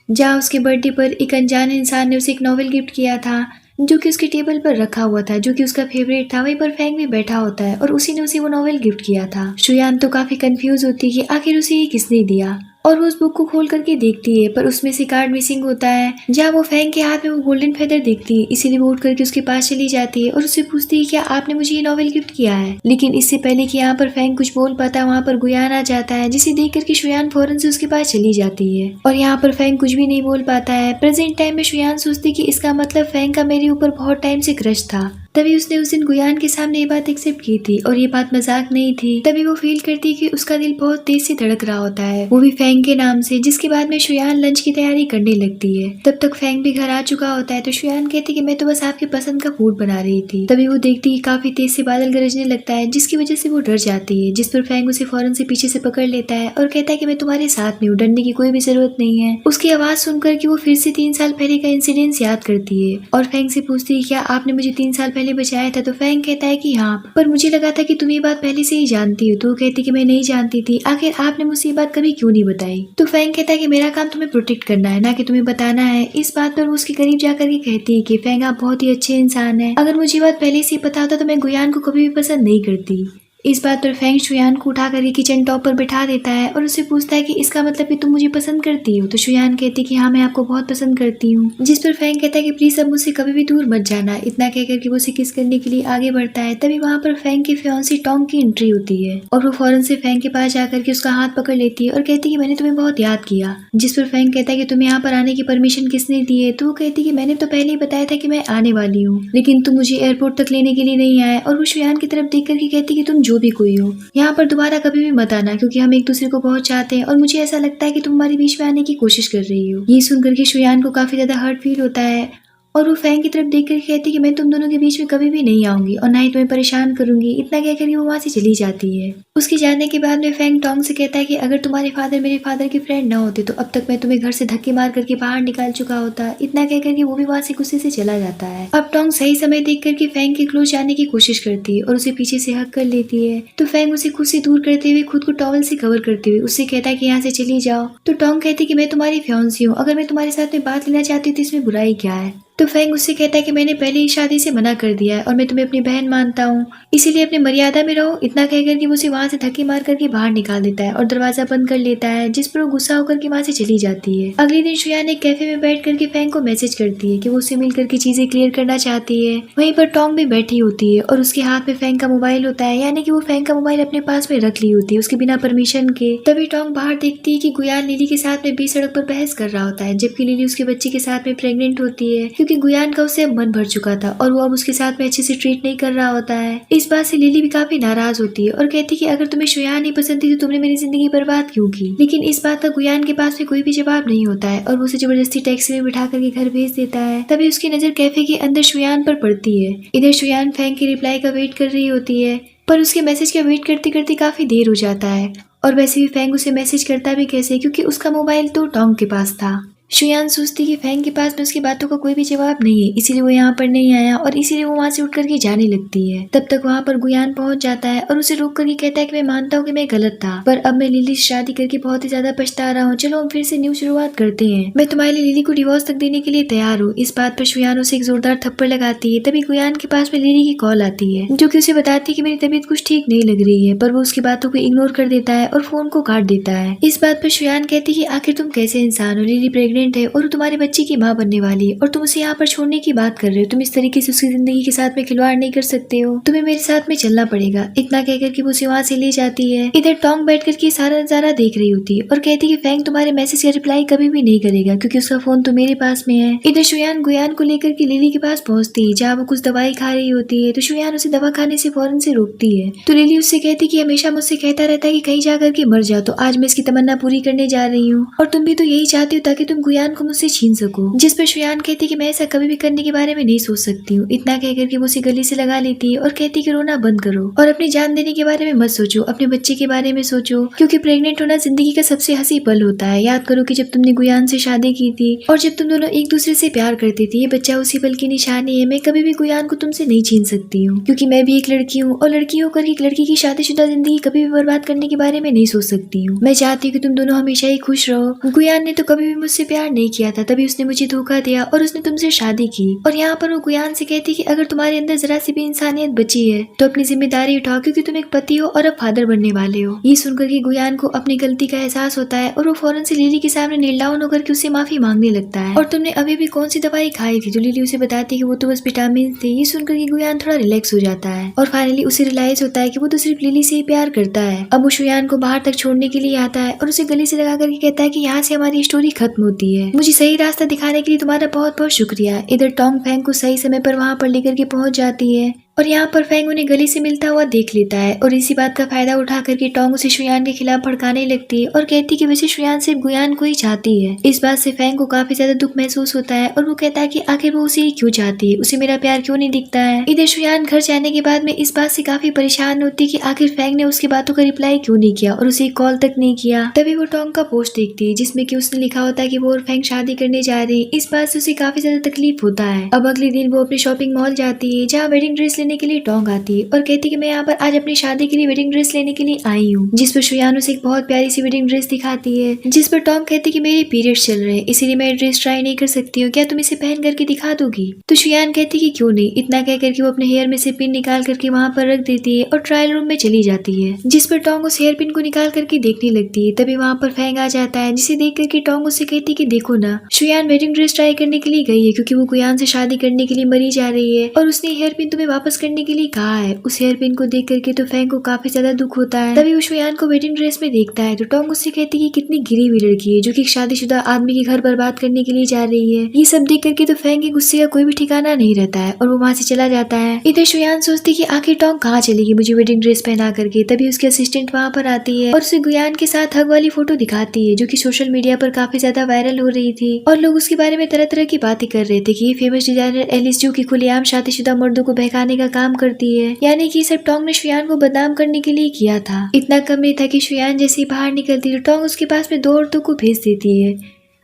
जहाँ उसके बर्थडे पर एक अनजान इंसान ने उसे एक नॉवेल गिफ्ट किया था, जो कि उसके टेबल पर रखा हुआ था, जो कि उसका फेवरेट था। वहीं पर फेंग भी बैठा होता है और उसी ने उसे वो नॉवेल गिफ्ट किया था। शुयान तो काफी कंफ्यूज होती है कि आखिर उसे ये किसने दिया और वो उस बुक को खोल करके देखती है, पर उसमें से कार्ड मिसिंग होता है। जहाँ वो फेंग के हाथ में वो गोल्डन फेदर देखती है, इसीलिए वो उठ करके उसके पास चली जाती है और उससे पूछती है क्या आपने मुझे ये नॉवेल गिफ्ट किया है। लेकिन इससे पहले कि यहाँ पर फेंग कुछ बोल पाता, वहाँ पर गुयान आ जाता है, जिसे देख करके शुयान फौरन से उसके पास चली जाती है और यहाँ पर फेंग कुछ भी नहीं बोल पाता है। प्रेजेंट टाइम में शुयान सोचती कि इसका मतलब फेंग का मेरे ऊपर बहुत टाइम से क्रश था। तभी उसने उस दिन गुयान के सामने ये बात एक्सेप्ट की थी और ये बात मजाक नहीं थी। तभी वो फील करती कि उसका दिल बहुत तेज से धड़क रहा होता है, वो भी फेंग के नाम से। जिसके बाद में शुयान लंच की तैयारी करने लगती है। तब तक फेंग भी घर आ चुका होता है। तो शुयान कहती कि मैं तो बस आपके पसंद का फूड बना रही थी। तभी वो देखती कि काफी तेज से बादल गरजने लगता है, जिसकी वजह से वो डर जाती है। जिस पर फेंग उसे फौरन से पीछे से पकड़ लेता है और कहता है कि मैं तुम्हारे साथ में हूँ, डरने की कोई भी जरूरत नहीं है। उसकी आवाज सुनकर कि वो फिर से 3 साल पहले का इंसिडेंस याद करती है और फेंग से पूछती है क्या आपने मुझे 3 साल पहले बचाया था। तो फैंग कहता है कि हाँ, पर मुझे लगा था कि तुम ये बात पहले से ही जानती हो। तो वो कहती कि मैं नहीं जानती थी, आखिर आपने मुझसे ये बात कभी क्यों नहीं बताई। तो फैंग कहता है कि मेरा काम तुम्हें प्रोटेक्ट करना है, ना कि तुम्हें बताना है। इस बात पर वो उसके करीब जाकर के कहती है कि फैंग आप बहुत ही अच्छे इंसान है, अगर मुझे बात पहले से ही पता होता तो मैं गुयान को कभी भी पसंद नहीं करती। इस बात पर फैंग शुयान को उठा करके किचन टॉप पर बिठा देता है और उससे पूछता है कि इसका मतलब कि तुम मुझे पसंद करती हो। तो शुयान कहती कि हाँ, मैं आपको बहुत पसंद करती हूँ। जिस पर फैंग कहता है कि प्लीज अब मुझसे कभी भी दूर मत जाना। इतना कहकर के वो उसे किस करने के लिए आगे बढ़ता है। तभी वहाँ पर फैंग की फियांसी टोंग की एंट्री होती है और वो फौरन से फैंग के पास जाकर के उसका हाथ पकड़ लेती है और कहती है कि मैंने तुम्हें बहुत याद किया। जिस पर फैंग कहता है कि तुम्हें यहाँ पर आने की परमिशन किसने दी है। तो वो कहती है कि मैंने तो पहले ही बताया था कि मैं आने वाली हूँ, लेकिन तुम मुझे एयरपोर्ट तक लेने के लिए नहीं आए। और वो शुयान की तरफ देख करके कहती है कि तुम जो भी कोई हो, यहाँ पर दोबारा कभी भी मत आना, क्योंकि हम एक दूसरे को बहुत चाहते हैं और मुझे ऐसा लगता है कि तुम हमारे बीच में आने की कोशिश कर रही हो। ये सुनकर के शुयान को काफी ज्यादा हर्ट फील होता है और वो फैंग की तरफ देख कर कहती है कि मैं तुम दोनों के बीच में कभी भी नहीं आऊंगी और ना ही तुम्हें परेशान करूंगी। इतना कहकर वो वहाँ से चली जाती है। उसके जाने के बाद में फैंग टोंग से कहता है कि अगर तुम्हारे फादर मेरे फादर के फ्रेंड ना होते तो अब तक मैं तुम्हें घर से धक्के मार करके बाहर निकाल चुका होता। इतना कहकर के वो भी वहाँ से गुस्से से चला जाता है। अब टोंग सही समय देख करके फैंग के क्लोज जाने की कोशिश करती है और उसे पीछे से हक कर लेती है। तो फैंग उसे खुद से दूर करते हुए खुद को टॉवल से कवर करते हुए उससे कहता है कि यहाँ से चली जाओ। तो टोंग कहती है कि मैं तुम्हारी फियांसी हूँ, अगर मैं तुम्हारे साथ में बात लेना चाहती हूँ तो इसमें बुराई क्या है। तो फैंग उससे कहता है कि मैंने पहले ही शादी से मना कर दिया है और मैं तुम्हें अपनी बहन मानता हूँ, इसीलिए अपनी मर्यादा में रहो। इतना कहकर कि वो उसे वहाँ से धक्के मार करके बाहर निकाल देता है और दरवाजा बंद कर लेता है, जिस पर वो गुस्सा होकर के वहाँ से चली जाती है। अगले दिन शुयान एक कैफे में बैठ करके फैंग को मैसेज करती है कि वो उससे मिल करके चीजें क्लियर करना चाहती है। वहीं पर टोंग भी बैठी होती है और उसके हाथ में फैंग का मोबाइल होता है, यानी कि वो फैंग का मोबाइल अपने पास में रख ली होती है उसके बिना परमिशन के। तभी टोंग बाहर देखती है कि गुयान लिली के साथ में बीच सड़क पर बहस कर रहा होता है, जबकि लिली उसके बच्चे के साथ में प्रेग्नेंट होती है, क्योंकि गुयान का उससे मन भर चुका था और वो अब उसके साथ में अच्छे से ट्रीट नहीं कर रहा होता है। इस बात से लिली भी काफी नाराज होती है और कहती है कि अगर तुम्हें शुयान नहीं पसंद थी तो तुमने मेरी जिंदगी बर्बाद क्यों की। लेकिन इस बात का गुयान के पास में कोई भी जवाब नहीं होता है और वो उसे जबरदस्ती टैक्सी में बिठा करके घर भेज देता है। तभी उसकी नजर कैफे के अंदर शुयान पर पड़ती है। इधर शुयान फैंग के रिप्लाई का वेट कर रही होती है, पर उसके मैसेज का वेट करते करते काफी देर हो जाता है और वैसे भी फैंग उसे मैसेज करता भी कैसे, क्योंकि उसका मोबाइल तो टोंग के पास था। शुयान सोचती कि फैंग के पास में उसकी बातों का कोई भी जवाब नहीं है, इसीलिए वो यहाँ पर नहीं आया और इसीलिए वो वहाँ से उठ करके जाने लगती है। तब तक वहाँ पर गुयान पहुँच जाता है और उसे रोक करके कहता है कि मैं मानता हूँ कि मैं गलत था, पर अब मैं लिली से शादी करके बहुत ही ज्यादा पछता रहा हूँ। चलो हम फिर से न्यू शुरुआत करते हैं, मैं तुम्हारे लिए लिली को डिवोर्स तक देने के लिए तैयार हूँ। इस बात पर शुयान उसे एक जोरदार थप्पड़ लगाती है। तभी गुयान के पास में लिली की कॉल आती है, जो कि उसे बताती है कि मेरी तबीयत कुछ ठीक नहीं लग रही है, पर वो उसकी बातों को इग्नोर कर देता है और फोन को काट देता है। इस बात पर शुयान कहती है कि आखिर तुम कैसे इंसान हो, लिली प्रेग्नेंट है और तुम्हारे बच्चे की माँ बनने वाली है और तुम उसे यहाँ पर छोड़ने की बात कर रहे हो। तुम इस तरीके से उसकी जिंदगी के साथ में खिलवाड़ नहीं कर सकते हो, तुम्हें मेरे साथ में चलना पड़ेगा। इतना कहकर कि वो उसे वहाँ से ले जाती है। इधर टोंग बैठ करके सारा नजारा देख रही होती है और कहती है कि फैंग तुम्हारे मैसेज का रिप्लाई कभी भी नहीं करेगा, क्योंकि उसका फोन तो मेरे पास में है। इधर शुयान गुयान को लेकर के लिली के पास पहुंचती है, जहाँ वो कुछ दवाई खा रही होती है। तो शुयान उसे दवा खाने से फौरन से रोकती है। तो लिली उससे कहती कि हमेशा मुझसे कहता रहता है कि कहीं जाकर के मर जा, तो आज मैं इसकी तमन्ना पूरी करने जा रही हूँ और तुम भी तो यही चाहती हो ताकि तुम गुयान को मुझसे छीन सको। जिस पर शुयान कहती कि मैं ऐसा कभी भी करने के बारे में नहीं सोच सकती हूँ। इतना कहकर के वो उसे गले से लगा लेती है और कहती कि रोना बंद करो और अपनी जान देने के बारे में मत सोचो, अपने बच्चे के बारे में सोचो, क्योंकि प्रेग्नेंट होना जिंदगी का सबसे हंसी पल होता है। याद करो कि जब तुमने गुयान से शादी की थी और जब तुम दोनों एक दूसरे से प्यार करते थे, ये बच्चा उसी पल की निशानी है। मैं कभी भी गुयान को तुमसे नहीं छीन सकती हूँ, क्योंकि मैं भी एक लड़की हूँ और लड़की होकर एक लड़की की शादीशुदा जिंदगी कभी भी बर्बाद करने के बारे में नहीं सोच सकती हूँ। मैं चाहती हूँ कि तुम दोनों हमेशा ही खुश रहो। गुयान ने तो कभी भी मुझसे प्यार नहीं किया था, तभी उसने मुझे धोखा दिया और उसने तुमसे शादी की। और यहाँ पर वो गुयान से कहती कि अगर तुम्हारे अंदर जरा सी भी इंसानियत बची है तो अपनी जिम्मेदारी उठाओ, क्योंकि तुम एक पति हो और अब फादर बनने वाले हो। ये सुनकर के गुयान को अपनी गलती का एहसास होता है और वो फौरन से लिली के सामने नील डाउन होकर के उससे माफी मांगने लगता है। और तुमने अभी भी कौन सी दवाई खाई थी? जो लिली उसे बताती है कि वो तो बस विटामिन थे। ये सुनकर के गुयान थोड़ा रिलैक्स हो जाता है और फाइनली उसे रियलाइज होता है कि वो तो सिर्फ लिली से ही प्यार करता है। अब वो शुयान को बाहर तक छोड़ने के लिए आता है और उसे गले से लगा करके कहता है कि यहाँ से हमारी स्टोरी खत्म होती है। मुझे सही रास्ता दिखाने के लिए तुम्हारा बहुत बहुत शुक्रिया। इधर टोंग फैंग को सही समय पर वहाँ पर लेकर के पहुँच जाती है और यहाँ पर फैंग उन्हें गली से मिलता हुआ देख लेता है और इसी बात का फायदा उठा करके टोंग उसे शुयान के खिलाफ भड़काने लगती है और कहती है कि वैसे शुयान सिर्फ गुयान को ही चाहती है। इस बात से फैंग को काफी ज्यादा दुख महसूस होता है और वो कहता है कि आखिर वो उसे क्यों चाहती है, उसे मेरा प्यार क्यों नहीं दिखता है। इधर शुयान घर जाने के बाद में इस बात से काफी परेशान होती है कि आखिर फैंग ने उसकी बातों का रिप्लाई क्यों नहीं किया और उसे कॉल तक नहीं किया। तभी वो टोंग का पोस्ट देखती है जिसमें कि उसने लिखा होता है कि वो और फैंग शादी करने जा रही है। इस बात से उसे काफी ज्यादा तकलीफ होता है। अब अगले दिन वो अपने शॉपिंग मॉल जाती है जहाँ वेडिंग ड्रेस लेने के लिए टोंग आती है और कहती है कि मैं यहाँ पर आज अपनी शादी के लिए वेडिंग ड्रेस लेने के लिए आई हूँ। जिस पर शुयान उसे एक बहुत प्यारी सी वेडिंग ड्रेस दिखाती है जिस पर टोंग कहती है कि मेरे पीरियड्स चल रहे हैं इसीलिए मैं ड्रेस ट्राई नहीं कर सकती हूँ, क्या तुम इसे पहन करके दिखा दोगी। तो शुयान कहती है कि क्यों नहीं। इतना कह करके वो अपने हेयर में से पिन निकाल करके वहाँ पर रख देती है और ट्रायल रूम में चली जाती है जिस पर टोंग उस हेयर पिन को निकाल करके देखने लगती है। तभी वहाँ पर फैंग आ जाता है जिसे देख करके टोंग उससे कहती है कि देखो ना, शुयान वेडिंग ड्रेस ट्राई करने के लिए गई है क्योंकि वो गुयान से शादी करने के लिए मरी जा रही है और उसने हेयर पिन तुम्हें वापस करने के लिए कहा है। उस हेयर पिन को देख करके तो फैंग को काफी ज्यादा दुख होता है। तभी वो शुयान को वेडिंग ड्रेस में देखता है तो टोंग उससे कहती है कि कितनी गिरी हुई लड़की है जो कि शादीशुदा आदमी के घर बर्बाद करने के लिए जा रही है। ये सब देख करके तो फैंग के गुस्से का कोई भी ठिकाना नहीं रहता है और वो वहाँ से चला जाता है। इधर शुयान सोचती कि आखिर टोंग कहाँ चलेगी मुझे वेडिंग ड्रेस पहना करके। तभी उसकी असिस्टेंट वहाँ पर आती है और उसे गुयान के साथ हग वाली फोटो दिखाती है जो कि सोशल मीडिया पर काफी ज्यादा वायरल हो रही थी और लोग उसके बारे में तरह तरह की बातें कर रहे थे कि ये फेमस डिजाइनर एलिस जो कि खुलेआम शादीशुदा मर्दों को बहकाने का काम करती है, यानी कि सब टोंग ने शुयान को बदनाम करने के लिए किया था। इतना कम नहीं था कि शुयान जैसे ही बाहर निकलती तो टोंग उसके पास में 2 औरतों को भेज देती है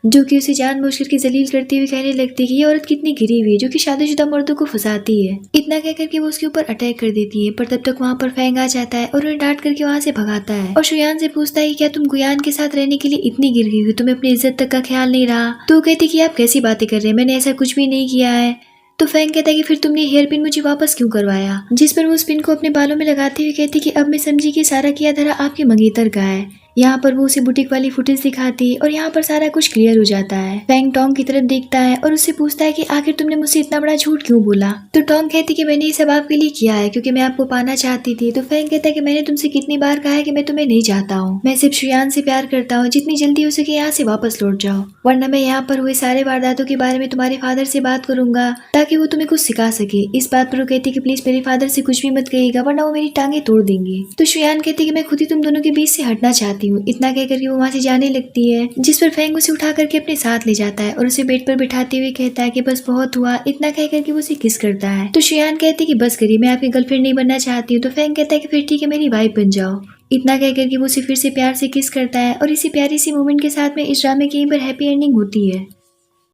जो कि उसे जानबूझकर के जलील करते हुए कहने लगती है कि ये औरत कितनी गिरी हुई है जो कि शादीशुदा मर्दों को फंसाती है। इतना कहकर के वो उसके ऊपर अटैक कर देती है पर तब तक वहाँ पर फैंग आ जाता है और उन्हें डांट करके वहाँ से भगाता है और शुयान से पूछता है कि क्या तुम गुयान के साथ रहने के लिए इतनी गिर गई हो, तुम्हें अपनी इज्जत तक का ख्याल नहीं रहा। तो वो कहती कि आप कैसी बातें कर रहे हैं, मैंने ऐसा कुछ भी नहीं किया है। तो फैंग कहता है कि फिर तुमने हेयर पिन मुझे वापस क्यों करवाया। जिस पर वो उस पिन को अपने बालों में लगाते हुए कहती कि अब मैं समझी कि सारा किया धरा आपके मंगेतर का है। यहाँ पर वो उसे बुटीक वाली फुटेज दिखाती है और यहाँ पर सारा कुछ क्लियर हो जाता है। फैंग टोंग की तरफ देखता है और उससे पूछता है कि आखिर तुमने मुझसे इतना बड़ा झूठ क्यों बोला। तो टोंग कहती कि मैंने ये सब आपके लिए किया है क्योंकि मैं आपको पाना चाहती थी। तो फैंग कहता है कि मैंने तुमसे कितनी बार कहा है कि मैं तुम्हें नहीं चाहता हूँ, मैं सिर्फ शुयान से प्यार करता हूँ, जितनी जल्दी हो सके यहाँ से वापस लौट जाओ वरना मैं यहाँ पर हुए सारे वारदातों के बारे में तुम्हारे फादर से बात करूंगा ताकि वो तुम्हें कुछ सिखा सके। इस बात पर वो कहती कि प्लीज मेरे फादर से कुछ भी मत कहिएगा वरना वो मेरी टांगे तोड़ देंगे। तो शुयान कहती कि मैं खुद ही तुम दोनों के बीच से हटना चाहती हूँ। इतना कहकर वो वहाँ से जाने लगती है जिस पर फैंग उसे उठा करके अपने साथ ले जाता है और उसे बेड पर बिठाते हुए कहता है कि बस बहुत हुआ। इतना कह करके वो उसे किस करता है। तो शुयान कहती है कि बस करिए, मैं आपकी गर्लफ्रेंड नहीं बनना चाहती हूँ। तो फैंग कहता है कि फिर ठीक है, मेरी वाइफ बन जाओ। इतना कह करके वो उसे फिर से प्यार से किस करता है और इसी प्यारी सी मोमेंट के साथ में इस ड्रामे की यहीं पर हैप्पी एंडिंग होती है।